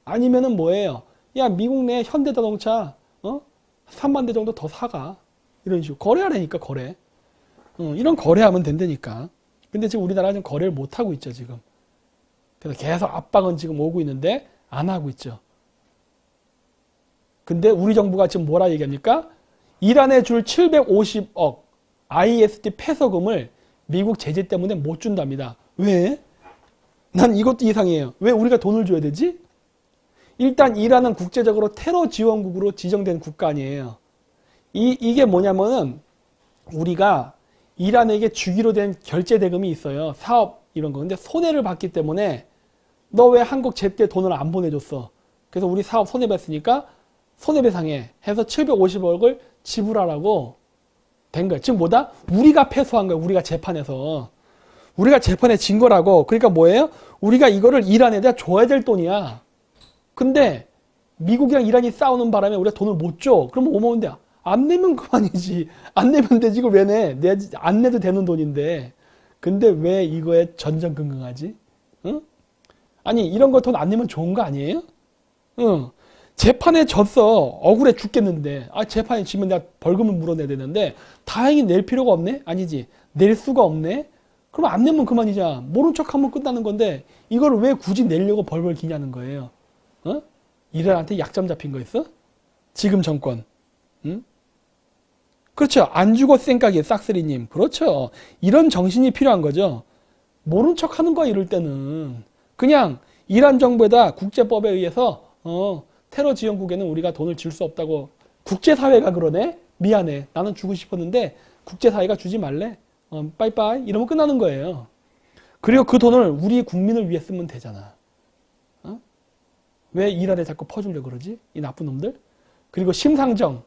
아니면은 뭐예요? 야 미국 내 현대자동차 3만 대 정도 더 사가. 이런 식으로. 거래하라니까 거래. 이런 거래하면 된다니까. 근데 지금 우리나라는 거래를 못하고 있죠 지금. 그래서 계속 압박은 지금 오고 있는데 안 하고 있죠. 근데 우리 정부가 지금 뭐라 얘기합니까? 이란에 줄 750억 IST 폐서금을 미국 제재 때문에 못 준답니다. 왜? 난 이것도 이상해요. 왜 우리가 돈을 줘야 되지? 일단 이란은 국제적으로 테러 지원국으로 지정된 국가 아니에요. 이게 뭐냐면은 우리가 이란에게 주기로 된 결제 대금이 있어요. 사업 이런 거. 근데 손해를 봤기 때문에 너 왜 한국 제때 돈을 안 보내줬어? 그래서 우리 사업 손해봤으니까 손해배상해 해서 750억을 지불하라고 된 거야. 지금 뭐다? 우리가 패소한 거야. 우리가 재판에서. 우리가 재판에 진 거라고. 그러니까 뭐예요? 우리가 이거를 이란에다 줘야 될 돈이야. 근데 미국이랑 이란이 싸우는 바람에 우리가 돈을 못 줘. 그러면 오면 안 내면 그만이지. 안 내면 되지. 이걸 왜 내? 안 내도 되는 돈인데. 근데 왜 이거에 전전긍긍하지? 응? 아니 이런 거 돈 안 내면 좋은 거 아니에요? 응. 재판에 졌어. 억울해 죽겠는데. 재판에 지면 내가 벌금을 물어내야 되는데 다행히 낼 필요가 없네? 아니지. 낼 수가 없네? 그럼 안 내면 그만이자. 모른 척하면 끝나는 건데 이걸 왜 굳이 내려고 벌벌 기냐는 거예요. 어? 이란한테 약점 잡힌 거 있어? 지금 정권. 응? 그렇죠. 안 죽어 쌩까기 싹쓸이님. 그렇죠. 이런 정신이 필요한 거죠. 모른 척하는 거야 이럴 때는. 그냥 이란 정부에다 국제법에 의해서 테러 지원국에는 우리가 돈을 줄 수 없다고 국제사회가 그러네? 미안해. 나는 주고 싶었는데 국제사회가 주지 말래. 빠이빠이 이러면 끝나는 거예요. 그리고 그 돈을 우리 국민을 위해 쓰면 되잖아. 왜 이란에 자꾸 퍼주려고 그러지? 이 나쁜 놈들. 그리고 심상정.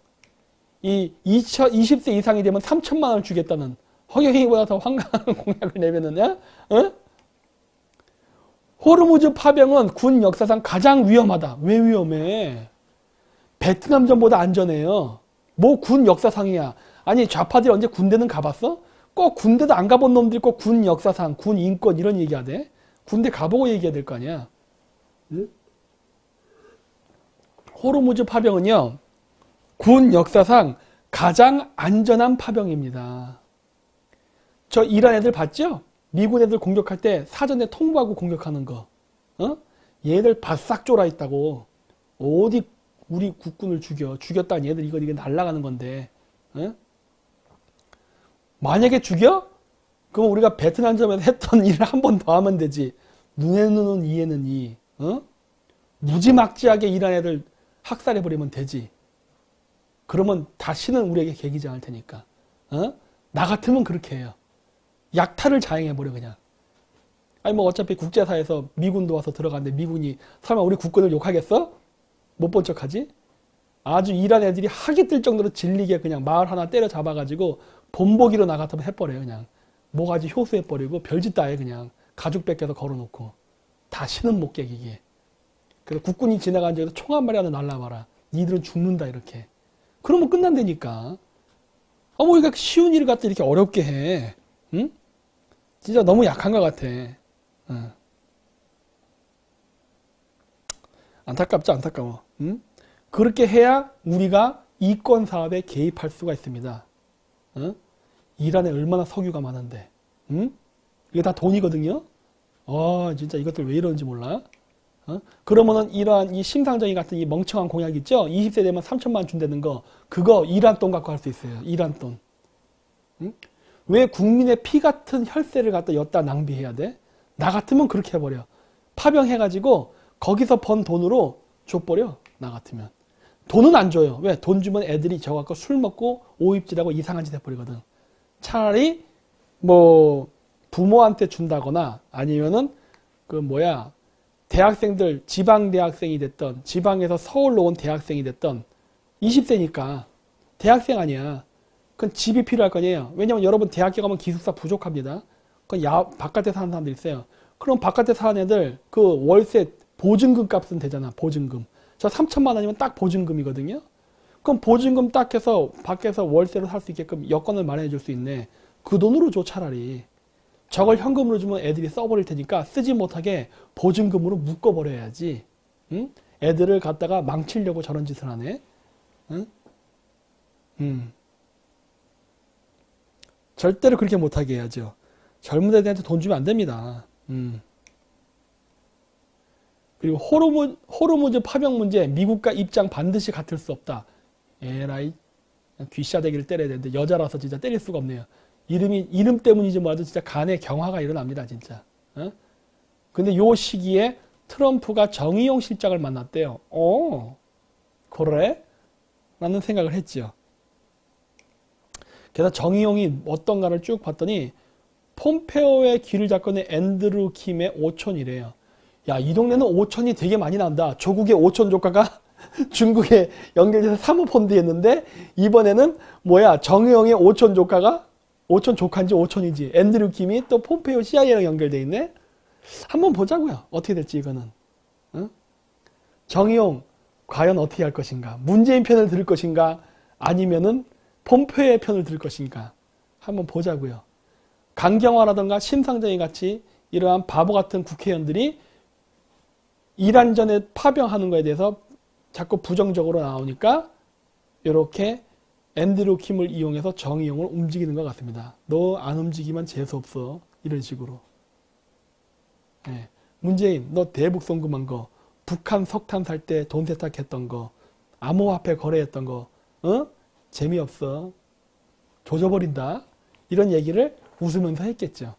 이 20세 이상이 되면 3천만 원을 주겠다는 허경영이보다 더 황당한 공약을 내면은 호르무즈 파병은 군 역사상 가장 위험하다. 왜 위험해? 베트남전보다 안전해요. 뭐 군 역사상이야. 아니 좌파들이 언제 군대는 가봤어? 꼭 군대도 안 가본 놈들이 꼭 군 역사상, 군 인권 이런 얘기하대. 군대 가보고 얘기해야 될 거 아니야. 응? 호르무즈 파병은요. 군 역사상 가장 안전한 파병입니다. 저 이란 애들 봤죠? 미군 애들 공격할 때 사전에 통보하고 공격하는 거. 얘들 바싹 쫄아 있다고. 어디 우리 국군을 죽였다니 얘들 이거 날아가는 건데. 만약에 죽여? 그럼 우리가 베트남전에서 했던 일을 한 번 더 하면 되지. 눈에는 눈, 이에는 이. 무지막지하게 이란 애들 학살해버리면 되지. 그러면 다시는 우리에게 개기지 않을 테니까. 나 같으면 그렇게 해요. 약탈을 자행해버려 그냥. 아니 뭐 어차피 국제사에서 미군도 와서 들어갔는데 미군이 설마 우리 국군을 욕하겠어? 못 본 척하지? 아주 이란 애들이 학이 뜰 정도로 질리게 그냥 마을 하나 때려잡아가지고 본보기로 나 같으면 해버려요 그냥. 뭐가지 효수해버리고 별짓 다 해 그냥. 가죽 뺏겨서 걸어놓고. 다시는 못 깨기게. 그래서 국군이 지나간 적에서 총 한 마리 하나 날라봐라. 니들은 죽는다 이렇게. 그러면 끝난다니까. 뭐 이렇게 쉬운 일을 갖다 이렇게 어렵게 해. 응? 진짜 너무 약한 것 같아. 안타깝죠, 안타까워. 응? 그렇게 해야 우리가 이권 사업에 개입할 수가 있습니다. 이란에 얼마나 석유가 많은데. 이게 다 돈이거든요. 진짜 이것들 왜 이러는지 몰라. 그러면은 이러한 이 심상정이 같은 이 멍청한 공약 있죠? 20세 되면 3천만 원 준다는 거. 그거 이란 돈 갖고 할 수 있어요. 이란 돈. 왜 국민의 피 같은 혈세를 갖다 엿다 낭비해야 돼? 나 같으면 그렇게 해버려. 파병해가지고 거기서 번 돈으로 줘버려. 나 같으면. 돈은 안 줘요. 왜? 돈 주면 애들이 저 갖고 술 먹고 오입질하고 이상한 짓 해버리거든. 차라리 뭐 부모한테 준다거나 아니면은 대학생들 지방대학생이 됐던 지방에서 서울로 온 대학생이 됐던 20세니까 대학생 아니야. 그건 집이 필요할 거 아니에요. 왜냐면 여러분 대학교 가면 기숙사 부족합니다. 그건 바깥에 사는 사람들 있어요. 그럼 바깥에 사는 애들 그 월세 보증금 값은 되잖아. 보증금. 저 3천만 원이면 딱 보증금이거든요. 그럼 보증금 딱 해서 밖에서 월세로 살 수 있게끔 여건을 마련해 줄 수 있네. 그 돈으로 줘 차라리. 저걸 현금으로 주면 애들이 써버릴 테니까 쓰지 못하게 보증금으로 묶어버려야지. 응? 애들을 갖다가 망치려고 저런 짓을 하네. 응? 절대로 그렇게 못하게 해야죠. 젊은 애들한테 돈 주면 안 됩니다. 그리고 호르무즈 파병 문제 미국과 입장 반드시 같을 수 없다. 에라이 귀싸대기를 때려야 되는데 여자라서 진짜 때릴 수가 없네요. 이름 때문인지 몰라도 진짜 간에 경화가 일어납니다. 진짜. 근데 요 시기에 트럼프가 정의용 실장을 만났대요. 그래? 라는 생각을 했죠. 게다가 정의용이 어떤가를 쭉 봤더니 폼페오의 귀를 잡고 있는 앤드루 킴의 오촌이래요. 야, 이 동네는 오촌이 되게 많이 난다. 조국의 오촌 조카가 중국에 연결돼서 사모펀드였는데 이번에는 뭐야, 정의용의 오촌 조카가 오촌 조카인지 오촌인지 앤드루 킴이 또 폼페오 CIA랑 연결돼 있네. 한번 보자고요. 어떻게 될지 이거는. 응? 정의용 과연 어떻게 할 것인가? 문재인 편을 들을 것인가? 아니면은 폼페오의 편을 들을 것인가? 한번 보자고요. 강경화라든가 심상정이 같이 이러한 바보 같은 국회의원들이 이란전에 파병하는 거에 대해서 자꾸 부정적으로 나오니까 이렇게 앤드루 킴을 이용해서 정의용을 움직이는 것 같습니다. 너 안 움직이면 재수없어. 이런 식으로. 네. 문재인, 너 대북 송금한 거, 북한 석탄 살 때 돈 세탁했던 거, 암호화폐 거래했던 거, 재미없어. 조져버린다. 이런 얘기를 웃으면서 했겠죠.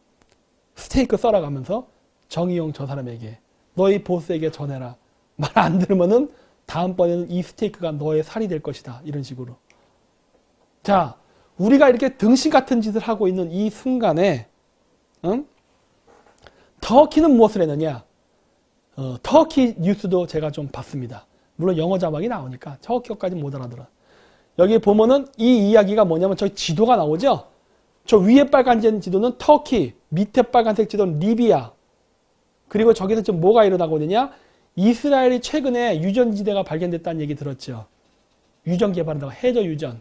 스테이크 썰어가면서 정의용 저 사람에게, 너희 보스에게 전해라. 말 안 들으면은 다음번에는 이 스테이크가 너의 살이 될 것이다. 이런 식으로. 자, 우리가 이렇게 등신 같은 짓을 하고 있는 이 순간에 터키는 무엇을 했느냐? 터키 뉴스도 제가 좀 봤습니다. 물론 영어 자막이 나오니까 터키어까지 못 알아들어. 여기 보면은 이 이야기가 뭐냐면 저기 지도가 나오죠? 저 위에 빨간 지도는 터키, 밑에 빨간색 지도는 리비아. 그리고 저기서 지금 뭐가 일어나고 있느냐? 이스라엘이 최근에 유전지대가 발견됐다는 얘기 들었죠. 유전 개발한다고, 해저 유전.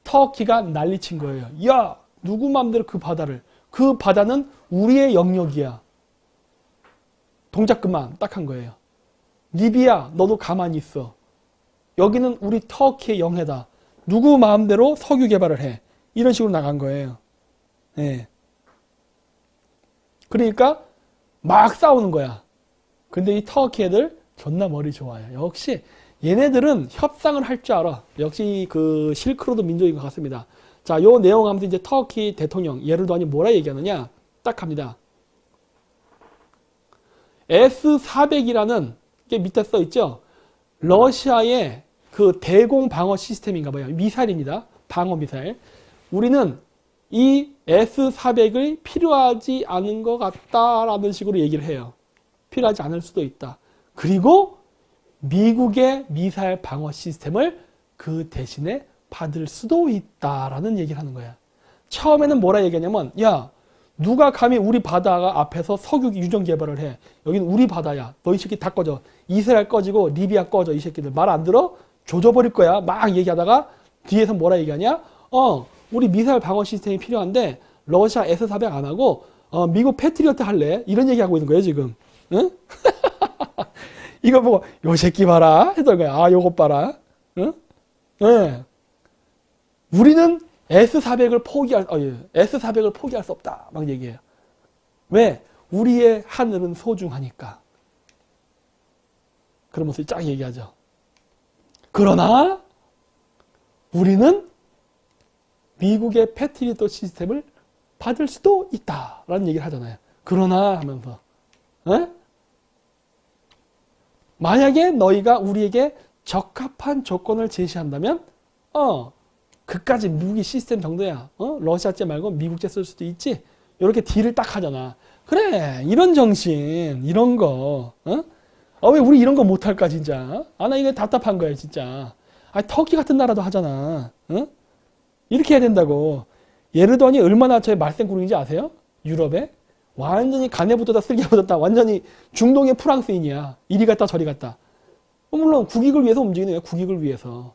터키가 난리친 거예요. 야, 누구 맘대로 그 바다를. 그 바다는 우리의 영역이야. 동작 그만 딱 한 거예요. 리비아, 너도 가만히 있어. 여기는 우리 터키의 영해다. 누구 마음대로 석유 개발을 해. 이런 식으로 나간 거예요. 네. 그러니까 막 싸우는 거야. 근데 이 터키 애들 존나 머리 좋아요. 역시 얘네들은 협상을 할 줄 알아. 역시 그 실크로드 민족인 것 같습니다. 자, 요 내용 하면서 이제 터키 대통령 예르도안이 뭐라 얘기하느냐? 딱 합니다. S-400이라는 게 밑에 써 있죠. 러시아의 그 대공 방어 시스템인가 봐요. 미사일입니다. 방어 미사일. 우리는 이 S-400을 필요하지 않은 것 같다라는 식으로 얘기를 해요. 필요하지 않을 수도 있다. 그리고 미국의 미사일 방어 시스템을 그 대신에 받을 수도 있다라는 얘기를 하는 거야. 처음에는 뭐라 얘기하냐면, 야, 누가 감히 우리 바다가 앞에서 석유 유전 개발을 해. 여기는 우리 바다야. 너 이 새끼 다 꺼져. 이스라엘 꺼지고 리비아 꺼져. 이 새끼들 말 안 들어? 조져버릴 거야. 막 얘기하다가 뒤에서 뭐라 얘기하냐? 우리 미사일 방어 시스템이 필요한데 러시아 S-400 안 하고 미국 패트리어트 할래? 이런 얘기하고 있는 거예요 지금. 응? 이거 보고 요 새끼 봐라 했던 거야. 아, 요것 봐라. 응? 네. 우리는 S-400을 포기할 수 없다. 막 얘기해요. 왜? 우리의 하늘은 소중하니까. 그러면서 쫙 얘기하죠. 그러나 우리는 미국의 패트리어트 시스템을 받을 수도 있다라는 얘기를 하잖아요. 그러나 하면서 만약에 너희가 우리에게 적합한 조건을 제시한다면 그까지 무기 시스템 정도야. 러시아제 말고 미국제 쓸 수도 있지. 이렇게 딜을 딱 하잖아. 그래, 이런 정신, 이런 거. 왜 우리 이런 거 못할까 진짜. 나 이게 답답한 거야 진짜. 터키 같은 나라도 하잖아. 이렇게 해야 된다고. 예르도안이 얼마나 저의 말썽꾸러기인지 아세요? 유럽에 완전히 간에 붙었다 쓸개 붙었다. 완전히 중동의 프랑스인이야. 이리 갔다 저리 갔다. 물론 국익을 위해서 움직이는 거야. 국익을 위해서.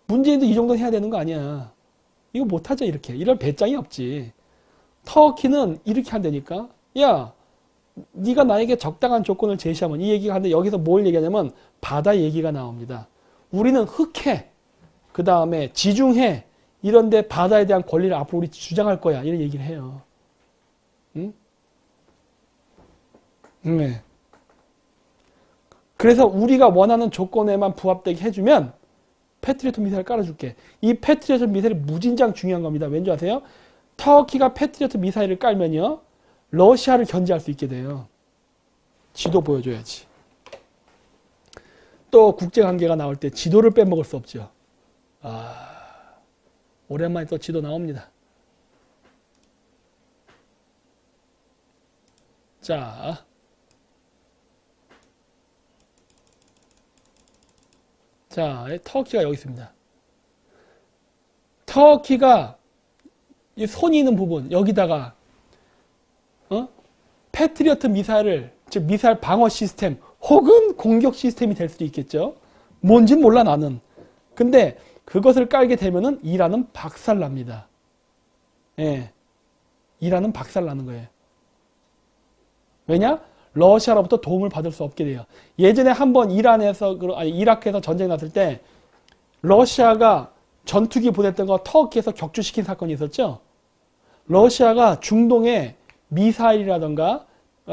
문재인도 이 정도는 해야 되는 거 아니야. 이거 못하죠 이렇게. 이런 배짱이 없지. 터키는 이렇게 한다니까. 야, 네가 나에게 적당한 조건을 제시하면 이 얘기가 하는데 여기서 뭘 얘기하냐면 바다 얘기가 나옵니다. 우리는 흑해, 그 다음에 지중해 이런데 바다에 대한 권리를 앞으로 우리 주장할 거야. 이런 얘기를 해요. 응? 네. 그래서 우리가 원하는 조건에만 부합되게 해주면 패트리어트 미사일 깔아줄게. 이 패트리어트 미사일이 무진장 중요한 겁니다. 왠지 아세요? 터키가 패트리어트 미사일을 깔면요. 러시아를 견제할 수 있게 돼요. 지도 보여줘야지. 또 국제관계가 나올 때 지도를 빼먹을 수 없죠. 오랜만에 또 지도 나옵니다. 자, 터키가 여기 있습니다. 터키가 이 손이 있는 부분 여기다가 패트리어트 미사일을, 즉 미사일 방어 시스템 혹은 공격 시스템이 될 수도 있겠죠. 뭔진 몰라 나는. 근데 그것을 깔게 되면은 이란은 박살납니다. 예, 이란은 박살나는 거예요. 왜냐? 러시아로부터 도움을 받을 수 없게 돼요. 예전에 한번 이라크에서 전쟁이 났을 때 러시아가 전투기 보냈던 거 터키에서 격추시킨 사건이 있었죠. 러시아가 중동에 미사일이라던가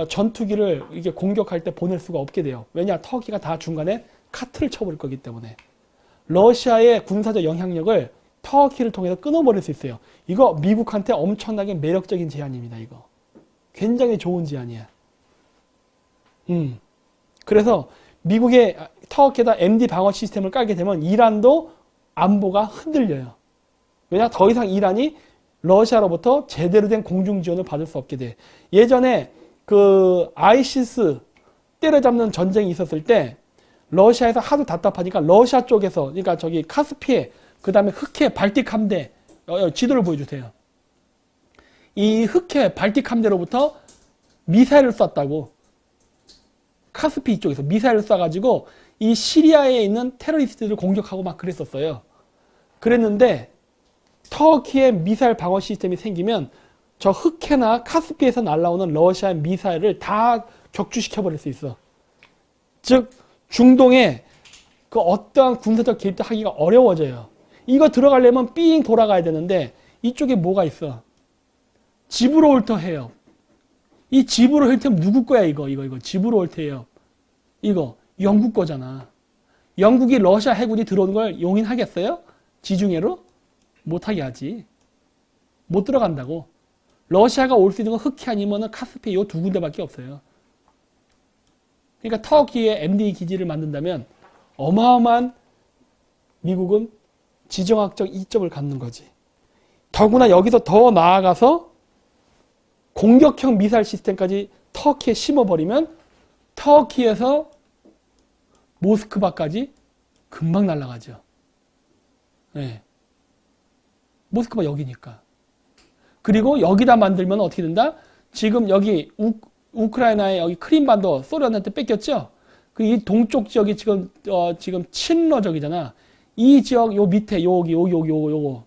전투기를 이게 공격할 때 보낼 수가 없게 돼요. 왜냐? 터키가 다 중간에 카트를 쳐버릴 거기 때문에. 러시아의 군사적 영향력을 터키를 통해서 끊어버릴 수 있어요. 이거 미국한테 엄청나게 매력적인 제안입니다. 이거 굉장히 좋은 제안이야. 그래서 미국의 터키에다 MD 방어 시스템을 깔게 되면 이란도 안보가 흔들려요. 왜냐? 더 이상 이란이 러시아로부터 제대로 된 공중 지원을 받을 수 없게 돼. 예전에 그 아이시스 때려잡는 전쟁이 있었을 때 러시아에서 하도 답답하니까 러시아 쪽에서, 그러니까 저기 카스피해, 그 다음에 흑해, 발틱 함대, 지도를 보여주세요. 이 흑해, 발틱 함대로부터 미사일을 쐈다고. 카스피 쪽에서 미사일을 쏴가지고 이 시리아에 있는 테러리스트들을 공격하고 막 그랬었어요. 그랬는데 터키의 미사일 방어 시스템이 생기면 저 흑해나 카스피에서 날아오는 러시아의 미사일을 다 격추시켜버릴 수 있어. 즉 중동에 그 어떠한 군사적 개입도 하기가 어려워져요. 이거 들어가려면 삥 돌아가야 되는데 이쪽에 뭐가 있어? 지브롤터 해협. 이 지브롤터 해협 누구 거야 이거 지브롤터 해협. 이거 영국 거잖아. 영국이 러시아 해군이 들어오는 걸 용인하겠어요? 지중해로? 못하게 하지. 못 들어간다고. 러시아가 올 수 있는 건 흑해 아니면 카스피 요 두 군데밖에 없어요. 그러니까 터키에 MD 기지를 만든다면 어마어마한 미국은 지정학적 이점을 갖는 거지. 더구나 여기서 더 나아가서 공격형 미사일 시스템까지 터키에 심어버리면 터키에서 모스크바까지 금방 날아가죠. 네. 모스크바 여기니까. 그리고 여기다 만들면 어떻게 된다? 지금 여기 우크라이나의 여기 크림반도 소련한테 뺏겼죠? 그 이 동쪽 지역이 지금 친러적이잖아. 이 지역 요 밑에 요거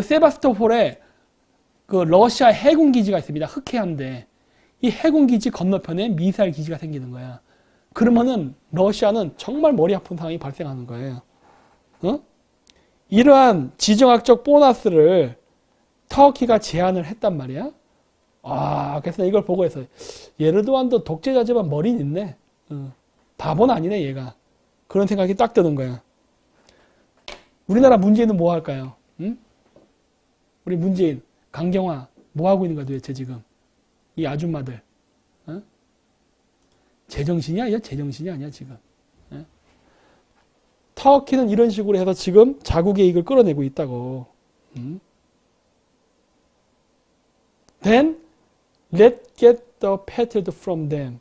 세바스토폴에 그 러시아 해군 기지가 있습니다. 흑해함대. 이 해군 기지 건너편에 미사일 기지가 생기는 거야. 그러면은 러시아는 정말 머리 아픈 상황이 발생하는 거예요. 이러한 지정학적 보너스를 터키가 제안을 했단 말이야. 그래서 이걸 보고 해서 예르도안도 독재자지만 머리는 있네. 바보는 아니네 얘가. 그런 생각이 딱 드는 거야. 우리나라 문재인은 뭐 할까요? 응? 우리 문재인, 강경화 뭐 하고 있는 거야 도대체 지금? 이 아줌마들. 제정신이야? 얘 제정신이 아니야 지금. 터키는 이런 식으로 해서 지금 자국의 이익을 끌어내고 있다고. Then let's get the patriot from them.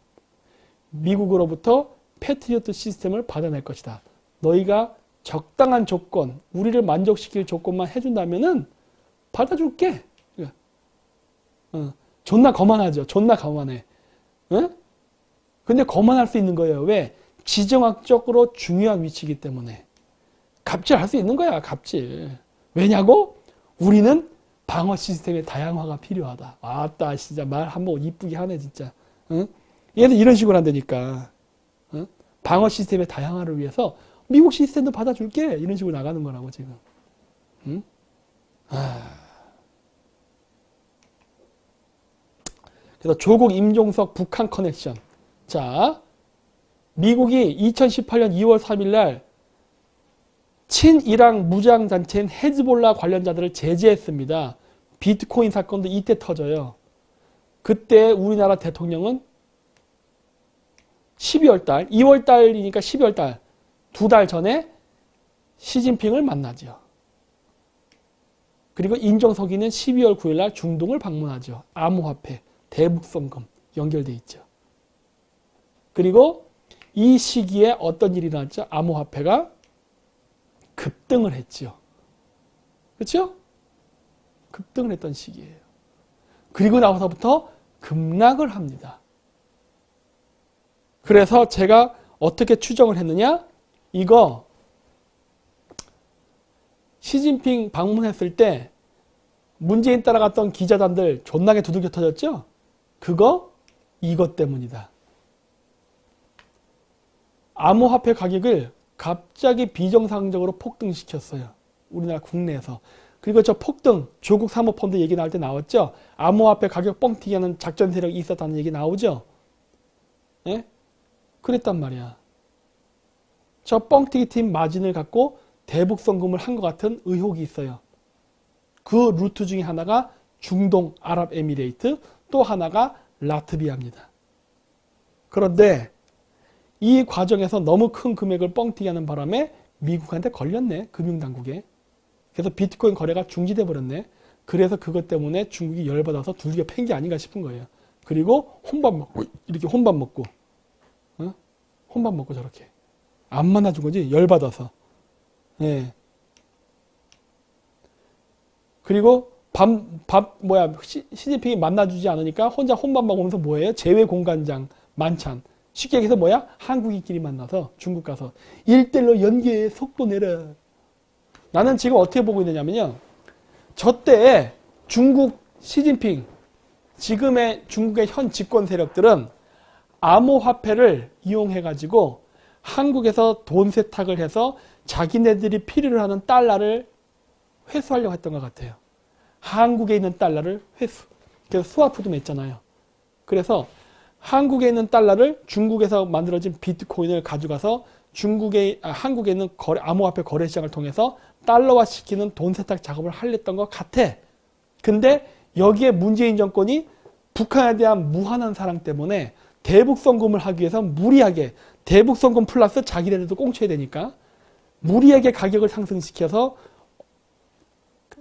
미국으로부터 패트리어트 시스템을 받아낼 것이다. 너희가 적당한 조건, 우리를 만족시킬 조건만 해준다면은 받아줄게. 존나 거만하죠. 존나 거만해. 근데 거만할 수 있는 거예요. 왜? 지정학적으로 중요한 위치이기 때문에. 갑질할 수 있는 거야. 갑질. 왜냐고? 우리는 방어 시스템의 다양화가 필요하다. 아따 진짜 말 한번 이쁘게 하네 진짜. 얘는 이런 식으로 한다니까. 방어 시스템의 다양화를 위해서 미국 시스템도 받아줄게. 이런 식으로 나가는 거라고 지금. 그래서 조국 임종석 북한 커넥션. 자, 미국이 2018년 2월 3일 날 친이랑 무장단체인 헤즈볼라 관련자들을 제재했습니다. 비트코인 사건도 이때 터져요. 그때 우리나라 대통령은 12월 달, 2월 달이니까 12월 달, 2달 전에 시진핑을 만나죠. 그리고 인정석이는 12월 9일 날 중동을 방문하죠. 암호화폐, 대북송금 연결돼 있죠. 그리고 이 시기에 어떤 일이 일어났죠? 암호화폐가 급등을 했죠. 그렇죠? 급등을 했던 시기예요. 그리고 나서부터 급락을 합니다. 그래서 제가 어떻게 추정을 했느냐? 이거 시진핑 방문했을 때 문재인 따라갔던 기자단들 존나게 두들겨 터졌죠? 이것 때문이다. 암호화폐 가격을 갑자기 비정상적으로 폭등시켰어요. 우리나라 국내에서. 그리고 저 폭등, 조국 사모펀드 얘기 나올 때 나왔죠? 암호화폐 가격 뻥튀기 하는 작전 세력이 있었다는 얘기 나오죠? 예? 그랬단 말이야. 저 뻥튀기 팀 마진을 갖고 대북송금을 한 것 같은 의혹이 있어요. 그 루트 중에 하나가 중동 아랍에미레이트, 또 하나가 라트비아입니다. 그런데 이 과정에서 너무 큰 금액을 뻥튀기 하는 바람에 미국한테 걸렸네. 금융당국에. 그래서 비트코인 거래가 중지돼 버렸네. 그래서 그것 때문에 중국이 열받아서 두들겨 팬 게 아닌가 싶은 거예요. 그리고 혼밥 먹고 이렇게 혼밥 먹고 혼밥 먹고 저렇게 안 만나준 거지. 열받아서. 예. 그리고 시진핑이 만나주지 않으니까 혼자 혼밥 먹으면서 뭐예요? 재외공관장 만찬. 쉽게 얘기해서 뭐야? 한국인끼리 만나서 중국 가서 1대1로 연계에 속도 내라. 나는 지금 어떻게 보고 있느냐면요. 저때 중국 시진핑, 지금의 중국의 현 집권 세력들은 암호화폐를 이용해가지고 한국에서 돈 세탁을 해서 자기네들이 필요로 하는 달러를 회수하려고 했던 것 같아요. 한국에 있는 달러를 회수. 그래서 스와프도 맺잖아요. 그래서 한국에 있는 달러를 중국에서 만들어진 비트코인을 가져가서 한국에 있는 암호화폐 거래시장을 통해서 달러화 시키는 돈 세탁 작업을 하려던 것 같아. 근데 여기에 문재인 정권이 북한에 대한 무한한 사랑 때문에 대북송금을 하기 위해서 무리하게 대북송금 플러스 자기네들도 꽁쳐야 되니까 무리하게 가격을 상승시켜서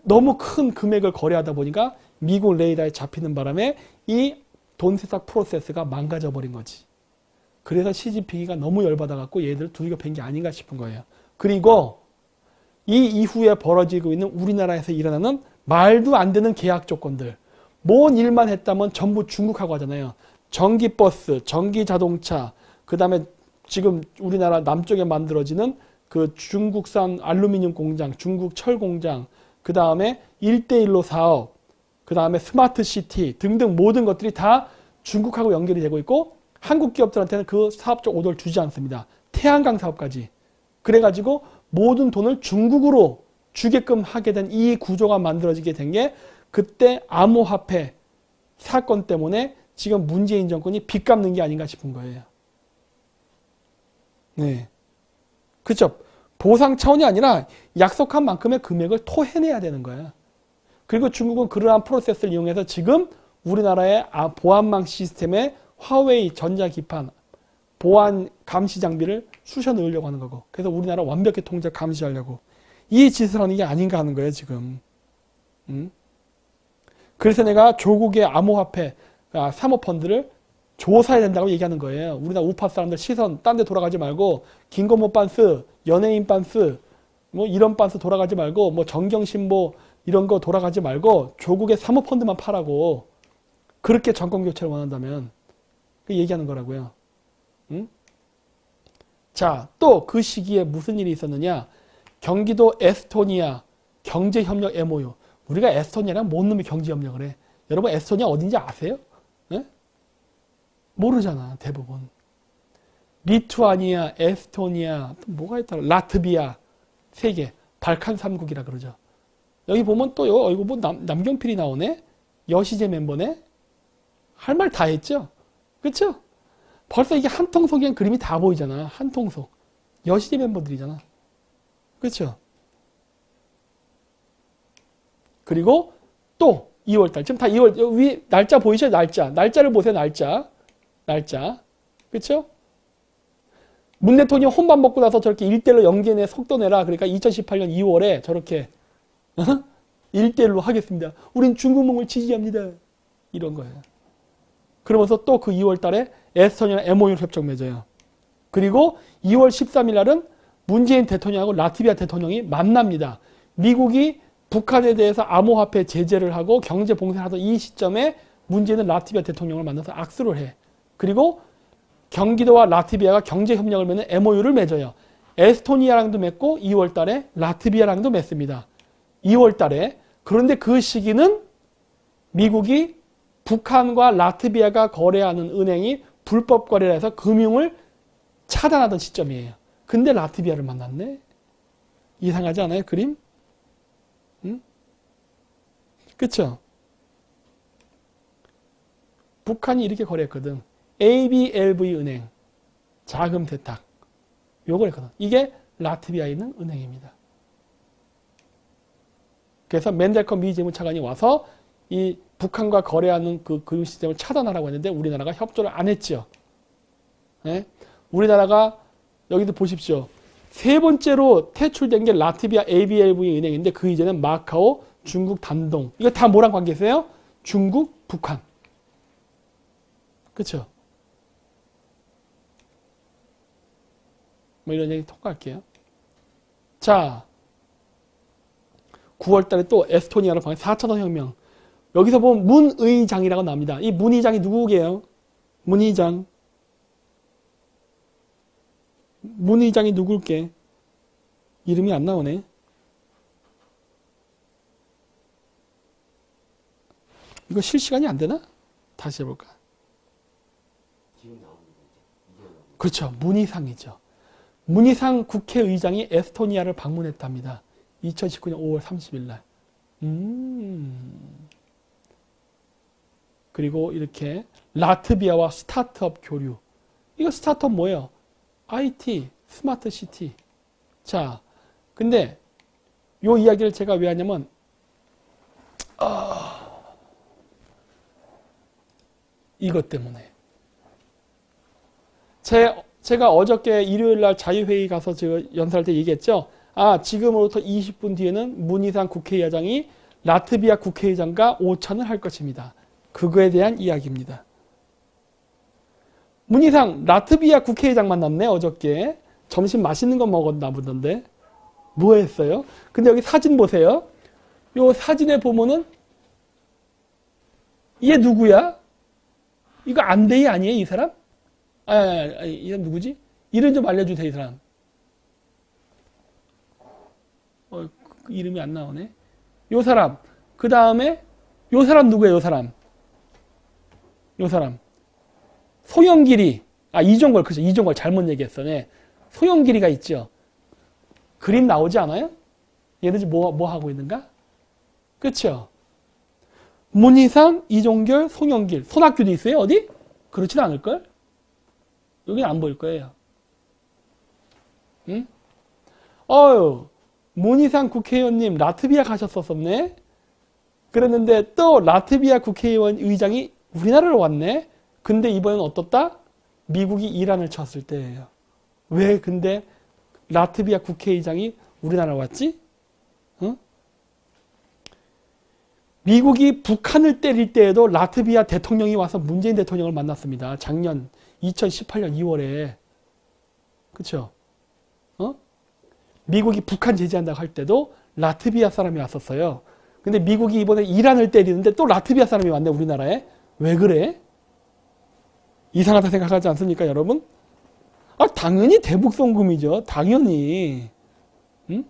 너무 큰 금액을 거래하다 보니까 미국 레이더에 잡히는 바람에 이 돈 세탁 프로세스가 망가져 버린 거지. 그래서 시진핑이가 너무 열받아갖고 얘들 두들겨 팬 게 아닌가 싶은 거예요. 그리고 이 이후에 벌어지고 있는 우리나라에서 일어나는 말도 안 되는 계약 조건들. 뭔 일만 했다면 전부 중국하고 하잖아요. 전기버스, 전기자동차, 그 다음에 지금 우리나라 남쪽에 만들어지는 그 중국산 알루미늄 공장, 중국 철 공장, 그 다음에 1대1로 사업, 그 다음에 스마트시티 등등 모든 것들이 다 중국하고 연결이 되고 있고 한국 기업들한테는 그 사업적 오더를 주지 않습니다. 태양광 사업까지. 그래가지고 모든 돈을 중국으로 주게끔 하게 된 이 구조가 만들어지게 된 게 그때 암호화폐 사건 때문에 지금 문재인 정권이 빚 갚는 게 아닌가 싶은 거예요. 네. 그렇죠. 보상 차원이 아니라 약속한 만큼의 금액을 토해내야 되는 거예요. 그리고 중국은 그러한 프로세스를 이용해서 지금 우리나라의 보안망 시스템에 화웨이 전자기판 보안 감시 장비를 쑤셔 넣으려고 하는 거고, 그래서 우리나라 완벽히 통제 감시하려고 이 짓을 하는 게 아닌가 하는 거예요 지금. 그래서 내가 조국의 암호화폐 사모펀드를 조사해야 된다고 얘기하는 거예요. 우리나라 우파 사람들 시선 딴 데 돌아가지 말고 김건모 빤스, 연예인 빤스, 뭐 이런 빤스 돌아가지 말고 뭐 정경신보 이런 거 돌아가지 말고 조국의 사모펀드만 파라고. 그렇게 정권교체를 원한다면 그 얘기하는 거라고요. 자, 또 그 시기에 무슨 일이 있었느냐. 경기도 에스토니아 경제협력 MOU. 우리가 에스토니아랑 뭔 놈의 경제협력을 해. 여러분 에스토니아 어딘지 아세요? 네? 모르잖아 대부분. 리투아니아, 에스토니아, 또 뭐가 있더라. 라트비아 3개. 발칸 3국이라 그러죠. 여기 보면 또 이거 뭐 남경필이 나오네. 여시제 멤버네. 할 말 다 했죠. 그렇죠? 벌써 이게 한통속이란 그림이 다 보이잖아. 한통속. 여시제 멤버들이잖아. 그렇죠? 그리고 또 2월달. 지금 다 2월. 위 날짜 보이죠? 날짜를 보세요. 날짜. 그렇죠? 문 대통령 혼밥 먹고 나서 저렇게 1대1로 연계내 속도 내라. 그러니까 2018년 2월에 저렇게 1대1로 하겠습니다. 우린 중국몽을 지지합니다. 이런 거예요. 그러면서 또 그 2월 달에 에스토니아랑 MOU 협정 맺어요. 그리고 2월 13일 날은 문재인 대통령하고 라트비아 대통령이 만납니다. 미국이 북한에 대해서 암호화폐 제재를 하고 경제 봉쇄를 하던 이 시점에 문재인은 라트비아 대통령을 만나서 악수를 해. 그리고 경기도와 라트비아가 경제협력을 맺는 MOU를 맺어요. 에스토니아랑도 맺고 2월 달에 라트비아랑도 맺습니다. 2월 달에. 그런데 그 시기는 미국이 북한과 라트비아가 거래하는 은행이 불법 거래를 해서 금융을 차단하던 시점이에요. 근데 라트비아를 만났네? 이상하지 않아요? 그림? 응? 그쵸? 북한이 이렇게 거래했거든. ABLV 은행. 자금 세탁. 요걸 했거든. 이게 라트비아에 있는 은행입니다. 그래서 맨델컵 미 재무차관이 와서 이 북한과 거래하는 그 금융 시스템을 차단하라고 했는데 우리나라가 협조를 안 했죠. 네? 우리나라가 여기도 보십시오. 세 번째로 퇴출된 게 라트비아 ABLV 은행인데 그 이전엔 마카오, 중국 단동. 이거 다 뭐랑 관계 있어요? 중국, 북한. 그쵸? 뭐 이런 얘기 통과할게요. 자, 9월 달에 또 에스토니아로 방해 4천원 혁명. 여기서 보면 문의장이라고 나옵니다. 이 문의장이 누구게요? 문의장. 문의장이 누굴게? 이름이 안 나오네. 이거 실시간이 안 되나? 다시 해볼까? 지금 나오는 거죠. 그렇죠. 문희상이죠. 문희상 국회의장이 에스토니아를 방문했답니다. 2019년 5월 30일 날. 그리고 이렇게 라트비아와 스타트업 교류. 이거 스타트업 뭐예요? IT, 스마트 시티. 자, 근데 요 이야기를 제가 왜 하냐면 이것 때문에. 제가 어저께 일요일 날 자유회의 가서 제가 연설할 때 얘기했죠. 아, 지금으로부터 20분 뒤에는 문희상 국회의장이 라트비아 국회의장과 오찬을 할 것입니다. 그거에 대한 이야기입니다. 문희상 라트비아 국회의장 만났네 어저께. 점심 맛있는 거 먹었나 보던데. 뭐 했어요? 근데 여기 사진 보세요. 요 사진에 보면은 얘 누구야? 이거 안대희 아니에요 이 사람? 이 사람 누구지? 이름 좀 알려주세요 이 사람. 그 이름이 안 나오네. 요 사람. 그 다음에 요 사람 누구예요 요 사람? 요 사람. 소영길이. 이종걸. 그죠. 이종걸 잘못 얘기했어. 네. 소영길이가 있죠. 그림 나오지 않아요? 얘들 지금 뭐 하고 있는가? 그쵸? 문희상, 이종결, 송영길. 손학규도 있어요? 어디? 그렇지는 않을걸? 여기는 안 보일 거예요. 응? 문희상 국회의원님 라트비아 가셨었네? 그랬는데 또 라트비아 국회의원 의장이 우리나라로 왔네? 근데 이번엔 어떻다? 미국이 이란을 쳤을 때예요. 왜 근데 라트비아 국회의장이 우리나라 왔지? 어? 미국이 북한을 때릴 때에도 라트비아 대통령이 와서 문재인 대통령을 만났습니다. 작년 2018년 2월에. 그쵸? 미국이 북한 제재한다고 할 때도 라트비아 사람이 왔었어요. 근데 미국이 이번에 이란을 때리는데 또 라트비아 사람이 왔네 우리나라에. 왜 그래? 이상하다 생각하지 않습니까 여러분? 당연히 대북송금이죠. 당연히. 응?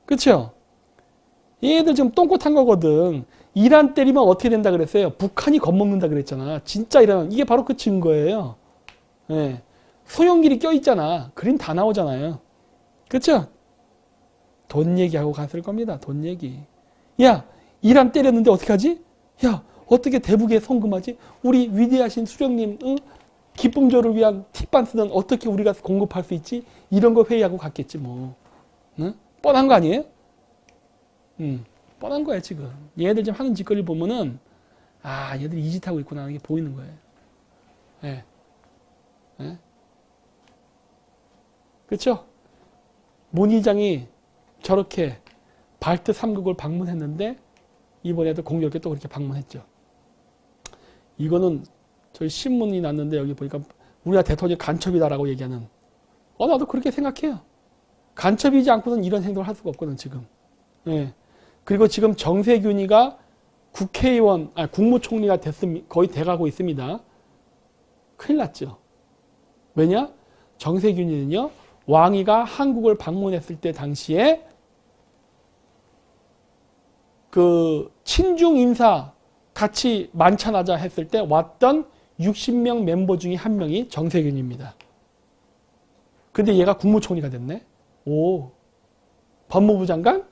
그쵸? 얘들 지금 똥꼬탄 거거든. 이란 때리면 어떻게 된다 그랬어요? 북한이 겁먹는다 그랬잖아. 진짜 이란. 이게 바로 그 증거예요. 네. 소형길이 껴있잖아. 그림 다 나오잖아요. 그쵸? 돈 얘기하고 갔을 겁니다. 돈 얘기. 야, 이란 때렸는데 어떻게 하지? 야, 어떻게 대북에 송금하지? 우리 위대하신 수령님, 기쁨조를 위한 팁반스는 어떻게 우리가 공급할 수 있지? 이런 거 회의하고 갔겠지 뭐. 응? 뻔한 거 아니에요? 뻔한 거야 지금. 얘들 지금 하는 짓거리를 보면은 얘들 이 짓 하고 있구나 하는 게 보이는 거예요. 네. 네? 그렇죠? 문의장이 저렇게 발트 3국을 방문했는데 이번에도 공교롭게 또 그렇게 방문했죠. 이거는 저희 신문이 났는데 여기 보니까 우리나라 대통령이 간첩이다라고 얘기하는 나도 그렇게 생각해요. 간첩이지 않고는 이런 행동을 할 수가 없거든 지금. 예. 그리고 지금 정세균이가 국무총리가 거의 돼가고 있습니다. 큰일 났죠. 왜냐? 정세균이는요, 왕이가 한국을 방문했을 때 당시에 그 친중 인사 같이 만찬하자 했을 때 왔던 60명 멤버 중에 한 명이 정세균입니다. 근데 얘가 국무총리가 됐네. 오, 법무부 장관?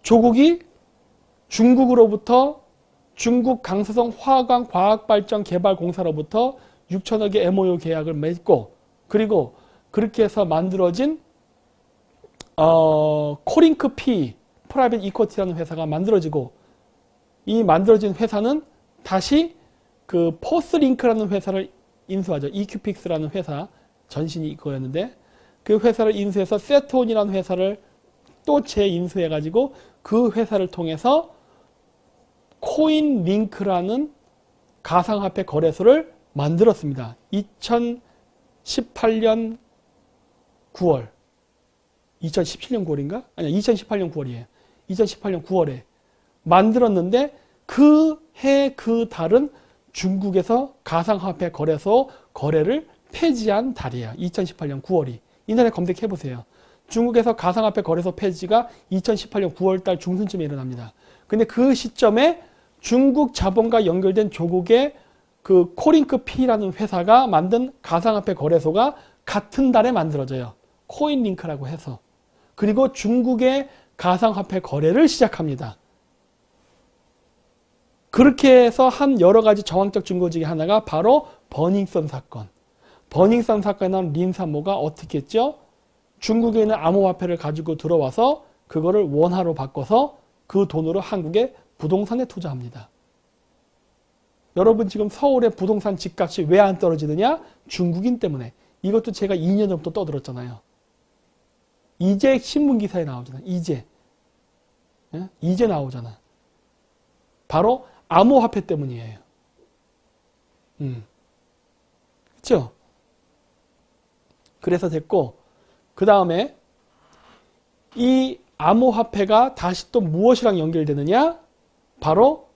조국이 중국으로부터 중국 강서성 화강 과학발전개발공사로부터 6천억의 MOU 계약을 맺고 그리고 그렇게 해서 만들어진 코링크 P 프라이빗 이코티라는 회사가 만들어지고 이 만들어진 회사는 다시 그 포스링크라는 회사를 인수하죠. EQ픽스라는 회사 전신이 이거였는데 그 회사를 인수해서 세트온이라는 회사를 또 재인수해가지고 그 회사를 통해서 코인링크라는 가상화폐 거래소를 만들었습니다. 2018년 9월 2017년 9월인가? 아니야 2018년 9월이에요. 2018년 9월에 만들었는데 그 해 그 달은 중국에서 가상화폐 거래소 거래를 폐지한 달이에요. 2018년 9월이. 인터넷 검색해보세요. 중국에서 가상화폐 거래소 폐지가 2018년 9월달 중순쯤에 일어납니다. 근데 그 시점에 중국 자본과 연결된 조국의 그 코링크 P라는 회사가 만든 가상화폐 거래소가 같은 달에 만들어져요. 코인링크라고 해서. 그리고 중국의 가상화폐 거래를 시작합니다. 그렇게 해서 한 여러 가지 정황적 증거 중에 하나가 바로 버닝썬 사건. 버닝썬 사건에 나온 린사모가 어떻게 했죠? 중국에 있는 암호화폐를 가지고 들어와서 그거를 원화로 바꿔서 그 돈으로 한국의 부동산에 투자합니다. 여러분 지금 서울의 부동산 집값이 왜 안 떨어지느냐? 중국인 때문에. 이것도 제가 2년 전부터 떠들었잖아요. 이제 신문기사에 나오잖아. 이제. 예? 이제 나오잖아. 바로 암호화폐 때문이에요. 그렇죠? 그래서 됐고 그 다음에 이 암호화폐가 다시 또 무엇이랑 연결되느냐? 바로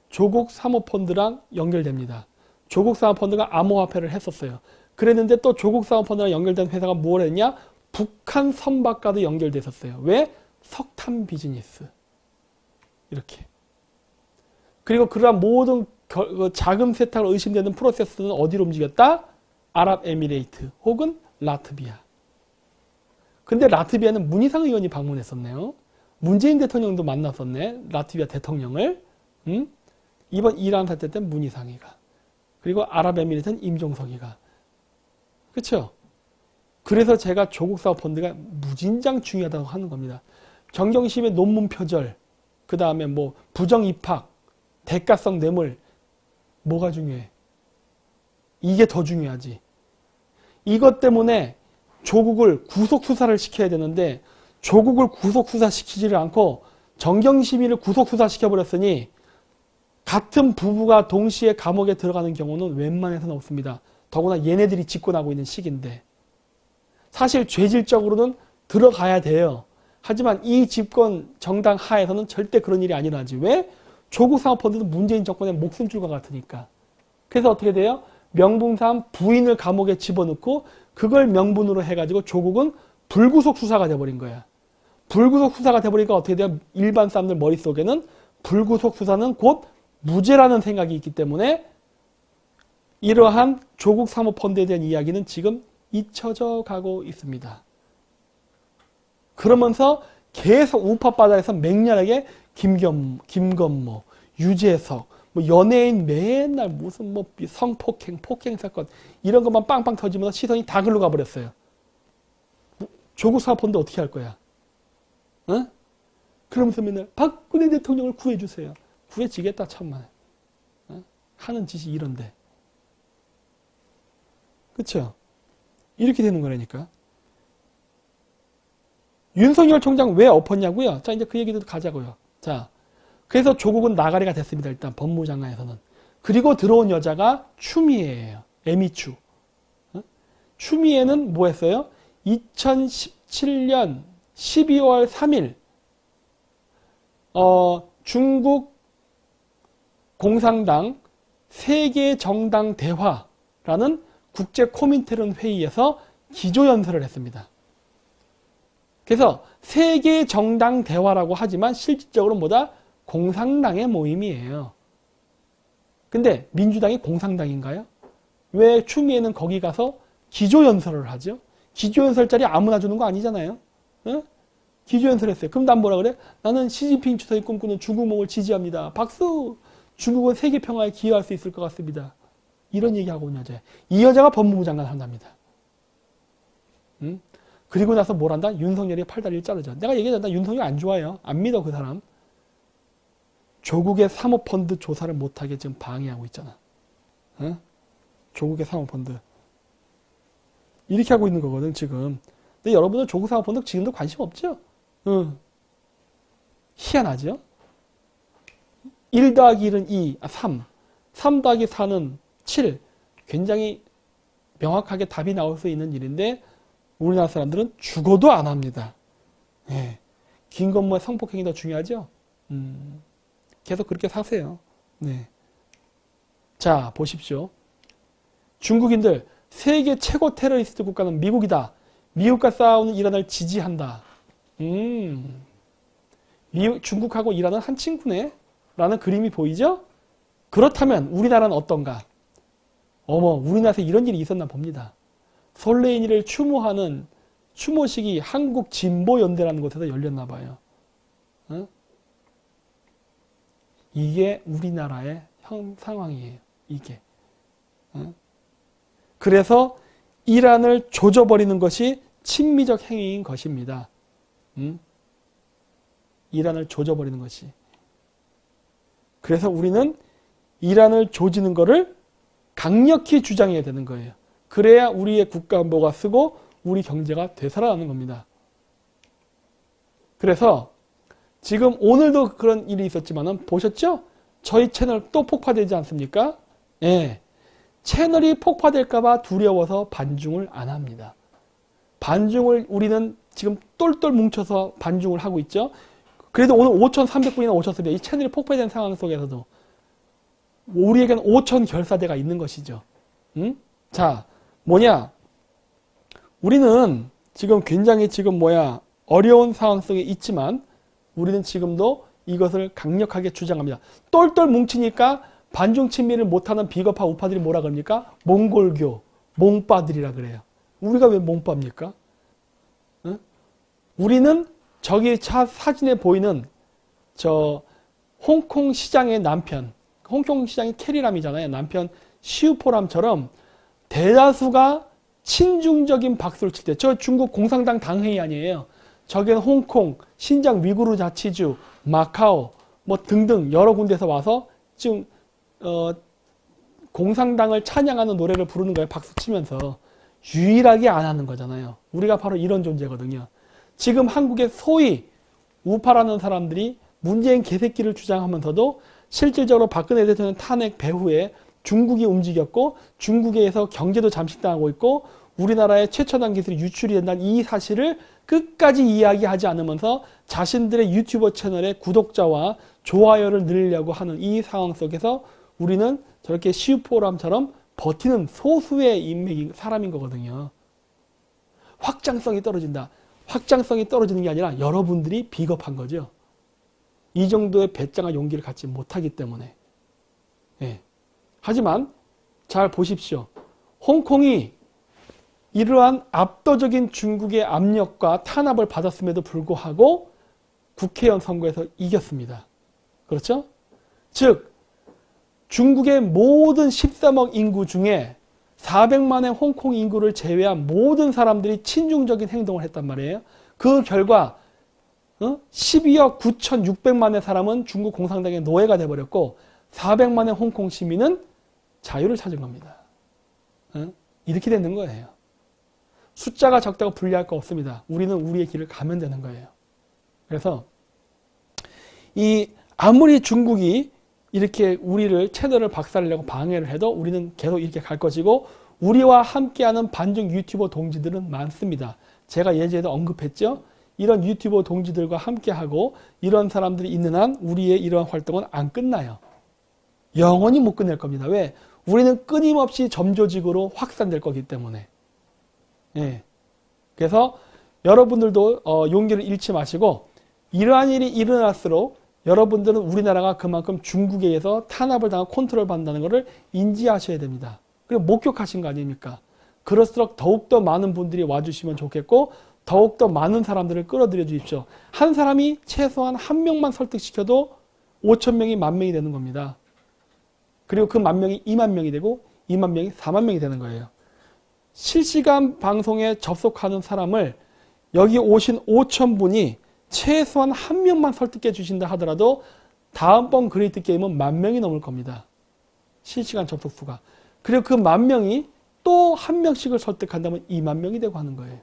조국 사모펀드랑 연결됩니다. 조국 사모펀드가 암호화폐를 했었어요. 그랬는데 또 조국 사모펀드랑 연결된 회사가 뭘 했냐? 북한 선박과도 연결됐었어요. 왜? 석탄 비즈니스. 이렇게. 그리고 그러한 모든 자금 세탁을 의심되는 프로세스는 어디로 움직였다? 아랍에미레이트 혹은 라트비아. 근데 라트비아는 문희상 의원이 방문했었네요. 문재인 대통령도 만났었네. 라트비아 대통령을. 이번 이란 사태 때 문희상이가. 그리고 아랍에미레이트는 임종석이가. 그렇죠? 그래서 제가 조국 사업 펀드가 무진장 중요하다고 하는 겁니다. 정경심의 논문 표절, 그 다음에 뭐 부정 입학, 대가성 뇌물, 뭐가 중요해? 이게 더 중요하지. 이것 때문에 조국을 구속수사를 시켜야 되는데 조국을 구속수사시키지를 않고 정경심이를 구속수사시켜버렸으니 같은 부부가 동시에 감옥에 들어가는 경우는 웬만해서는 없습니다. 더구나 얘네들이 집권하고 있는 시기인데 사실 죄질적으로는 들어가야 돼요. 하지만 이 집권 정당 하에서는 절대 그런 일이 안 일어나지. 왜? 조국 사모펀드는 문재인 정권의 목숨줄과 같으니까. 그래서 어떻게 돼요? 명분상 부인을 감옥에 집어넣고 그걸 명분으로 해가지고 조국은 불구속 수사가 돼버린 거야. 불구속 수사가 돼버리니까 어떻게 돼요? 일반 사람들 머릿속에는 불구속 수사는 곧 무죄라는 생각이 있기 때문에 이러한 조국 사모펀드에 대한 이야기는 지금 잊혀져 가고 있습니다. 그러면서 계속 우파 바다에서 맹렬하게 김건모, 유재석, 뭐 연예인 맨날 무슨 뭐 성폭행, 폭행 사건 이런 것만 빵빵 터지면서 시선이 다 글로 가버렸어요. 조국 사모펀드 어떻게 할 거야? 어? 그러면서 맨날 박근혜 대통령을 구해주세요. 구해지겠다 천만. 어? 하는 짓이 이런데. 그렇죠? 이렇게 되는 거라니까. 윤석열 총장 왜 엎었냐고요? 자, 이제 그 얘기도 가자고요. 자, 그래서 조국은 나가리가 됐습니다. 일단 법무장관에서는. 그리고 들어온 여자가 추미애예요. 에미추. 추미애는 뭐 했어요? 2017년 12월 3일 중국 공산당 세계 정당 대화라는 국제 코민테른 회의에서 기조연설을 했습니다. 그래서 세계 정당 대화라고 하지만 실질적으로 뭐다? 공산당의 모임이에요. 근데 민주당이 공산당인가요? 왜 추미애는 거기 가서 기조연설을 하죠? 기조연설 자리 아무나 주는 거 아니잖아요. 어? 기조연설했어요. 그럼 난 뭐라 그래? 나는 시진핑 주석이 꿈꾸는 중국몽을 지지합니다. 박수! 중국은 세계 평화에 기여할 수 있을 것 같습니다. 이런 얘기하고 온 여자예요. 이 여자가 법무부 장관 한답니다. 그리고 나서 뭘 한다? 윤석열이 팔다리를 자르죠. 내가 얘기했잖아. 윤석열 안 좋아요. 안 믿어 그 사람. 조국의 사모펀드 조사를 못하게 지금 방해하고 있잖아. 어? 조국의 사모펀드. 이렇게 하고 있는 거거든 지금. 근데 여러분들 조국 사모펀드 지금도 관심 없죠? 희한하죠? 1 더하기 1은 3. 3 더하기 4는 7. 굉장히 명확하게 답이 나올 수 있는 일인데 우리나라 사람들은 죽어도 안 합니다. 예. 김건모의 성폭행이 더 중요하죠? 계속 그렇게 사세요. 네. 자, 보십시오. 중국인들, 세계 최고 테러리스트 국가는 미국이다. 미국과 싸우는 이란을 지지한다. 중국하고 이란은 한 친구네? 라는 그림이 보이죠? 그렇다면 우리나라는 어떤가? 우리나라에서 이런 일이 있었나 봅니다. 솔레이니를 추모하는 추모식이 한국진보연대라는 곳에서 열렸나 봐요. 어? 이게 우리나라의 상황이에요. 이게. 그래서 이란을 조져버리는 것이 친미적 행위인 것입니다. 이란을 조져버리는 것이. 그래서 우리는 이란을 조지는 것을 강력히 주장해야 되는 거예요. 그래야 우리의 국가안보가 쓰고 우리 경제가 되살아나는 겁니다. 그래서 지금 오늘도 그런 일이 있었지만 보셨죠? 저희 채널 또 폭파되지 않습니까? 예. 채널이 폭파될까봐 두려워서 반중을 안 합니다. 반중을 우리는 지금 똘똘 뭉쳐서 반중을 하고 있죠. 그래도 오늘 5,300분이나 오셨습니다. 이 채널이 폭파된 상황 속에서도 우리에게는 5,000 결사대가 있는 것이죠. 자, 뭐냐? 우리는 지금 굉장히 어려운 상황 속에 있지만 우리는 지금도 이것을 강력하게 주장합니다. 똘똘 뭉치니까 반중 친미를 못하는 비겁한 우파들이 뭐라 그럽니까? 몽골교, 몽빠들이라 그래요. 우리가 왜 몽빠입니까? 응? 우리는 저기 사진에 보이는 저 홍콩 시장의 남편, 홍콩 시장이 캐리람이잖아요. 남편 시우포람처럼 대다수가 친중적인 박수를 칠 때, 저 중국 공산당 당회의 아니에요. 저기는 홍콩, 신장 위구르 자치주, 마카오 뭐 등등 여러 군데서 와서 지금 공산당을 찬양하는 노래를 부르는 거예요. 박수 치면서. 유일하게 안 하는 거잖아요. 우리가 바로 이런 존재거든요. 지금 한국의 소위 우파라는 사람들이 문재인 개새끼를 주장하면서도 실질적으로 박근혜 대통령 탄핵 배후에 중국이 움직였고 중국에서 경제도 잠식당하고 있고 우리나라의 최첨단 기술이 유출이 된다는 이 사실을 끝까지 이야기하지 않으면서 자신들의 유튜버 채널의 구독자와 좋아요를 늘리려고 하는 이 상황 속에서 우리는 저렇게 시우포람처럼 버티는 소수의 사람인 거거든요. 확장성이 떨어진다. 확장성이 떨어지는 게 아니라 여러분들이 비겁한 거죠. 이 정도의 배짱과 용기를 갖지 못하기 때문에. 예. 하지만 잘 보십시오. 홍콩이 이러한 압도적인 중국의 압력과 탄압을 받았음에도 불구하고 국회의원 선거에서 이겼습니다. 그렇죠? 즉 중국의 모든 13억 인구 중에 400만의 홍콩 인구를 제외한 모든 사람들이 친중적인 행동을 했단 말이에요. 그 결과 12억 9,600만의 사람은 중국 공산당의 노예가 돼버렸고 400만의 홍콩 시민은 자유를 찾은 겁니다. 이렇게 되는 거예요. 숫자가 적다고 불리할 거 없습니다. 우리는 우리의 길을 가면 되는 거예요. 그래서 아무리 중국이 이렇게 우리를 채널을 박살내려고 방해를 해도 우리는 계속 이렇게 갈 것이고, 우리와 함께하는 반중 유튜버 동지들은 많습니다. 제가 예전에도 언급했죠. 이런 유튜버 동지들과 함께하고 이런 사람들이 있는 한 우리의 이러한 활동은 안 끝나요. 영원히 못 끝낼 겁니다. 왜? 우리는 끊임없이 점조직으로 확산될 거기 때문에. 예. 그래서 여러분들도 용기를 잃지 마시고, 이러한 일이 일어날수록 여러분들은 우리나라가 그만큼 중국에 의해서 탄압을 당하고 컨트롤 받는다는 것을 인지하셔야 됩니다. 그리고 목격하신 거 아닙니까? 그럴수록 더욱더 많은 분들이 와주시면 좋겠고, 더욱더 많은 사람들을 끌어들여 주십시오. 한 사람이 최소한 한 명만 설득시켜도 5천 명이 10,000명이 되는 겁니다. 그리고 그 10,000명이 20,000명이 되고 20,000명이 40,000명이 되는 거예요. 실시간 방송에 접속하는 사람을 여기 오신 5,000분이 최소한 한 명만 설득해 주신다 하더라도 다음번 그레이트 게임은 10,000명이 넘을 겁니다. 실시간 접속수가. 그리고 그 10,000명이 또 한 명씩을 설득한다면 20,000명이 되고 하는 거예요.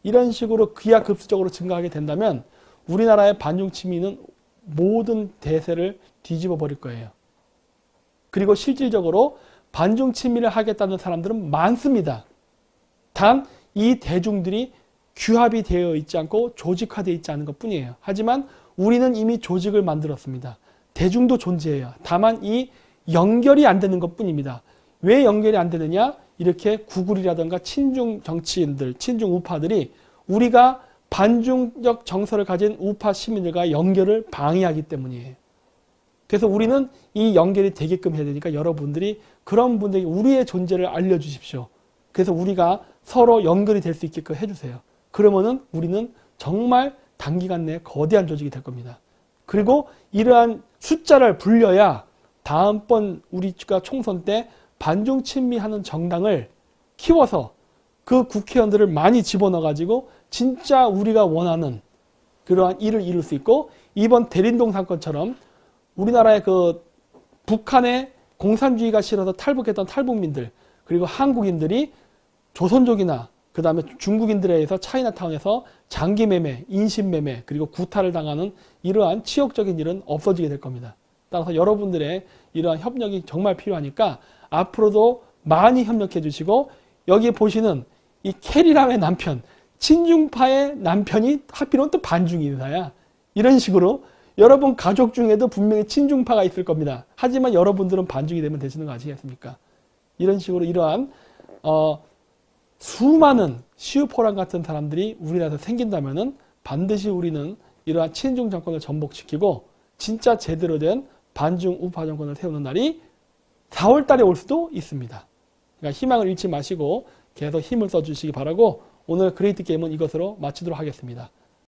이런 식으로 기하급수적으로 증가하게 된다면 우리나라의 반중 친미는 모든 대세를 뒤집어 버릴 거예요. 그리고 실질적으로 반중 친미를 하겠다는 사람들은 많습니다. 단 이 대중들이 규합이 되어 있지 않고 조직화되어 있지 않은 것 뿐이에요. 하지만 우리는 이미 조직을 만들었습니다. 대중도 존재해요. 다만 이 연결이 안 되는 것 뿐입니다. 왜 연결이 안 되느냐? 이렇게 구글이라든가 친중 정치인들, 친중 우파들이 우리가 반중적 정서를 가진 우파 시민들과 연결을 방해하기 때문이에요. 그래서 우리는 이 연결이 되게끔 해야 되니까 여러분들이 그런 분들에게 우리의 존재를 알려주십시오. 그래서 우리가 서로 연결이 될 수 있게끔 해주세요. 그러면은 우리는 정말 단기간 내에 거대한 조직이 될 겁니다. 그리고 이러한 숫자를 불려야 다음번 우리가 총선 때 반중 친미하는 정당을 키워서 그 국회의원들을 많이 집어넣어가지고 진짜 우리가 원하는 그러한 일을 이룰 수 있고, 이번 대림동 사건처럼 우리나라의 그 북한의 공산주의가 싫어서 탈북했던 탈북민들, 그리고 한국인들이 조선족이나 그 다음에 중국인들에 의해서 차이나타운에서 장기매매, 인신매매, 그리고 구타를 당하는 이러한 치욕적인 일은 없어지게 될 겁니다. 따라서 여러분들의 이러한 협력이 정말 필요하니까 앞으로도 많이 협력해 주시고, 여기 보시는 이 캐리람의 남편, 친중파의 남편이 하필은 또 반중 인사야. 이런 식으로 여러분 가족 중에도 분명히 친중파가 있을 겁니다. 하지만 여러분들은 반중이 되면 되시는 거 아시겠습니까? 이런 식으로 이러한 수많은 시우포랑 같은 사람들이 우리나라에서 생긴다면은 반드시 우리는 이러한 친중 정권을 전복시키고 진짜 제대로 된 반중 우파 정권을 세우는 날이 4월 달에 올 수도 있습니다. 그러니까 희망을 잃지 마시고 계속 힘을 써주시기 바라고, 오늘 그레이트 게임은 이것으로 마치도록 하겠습니다.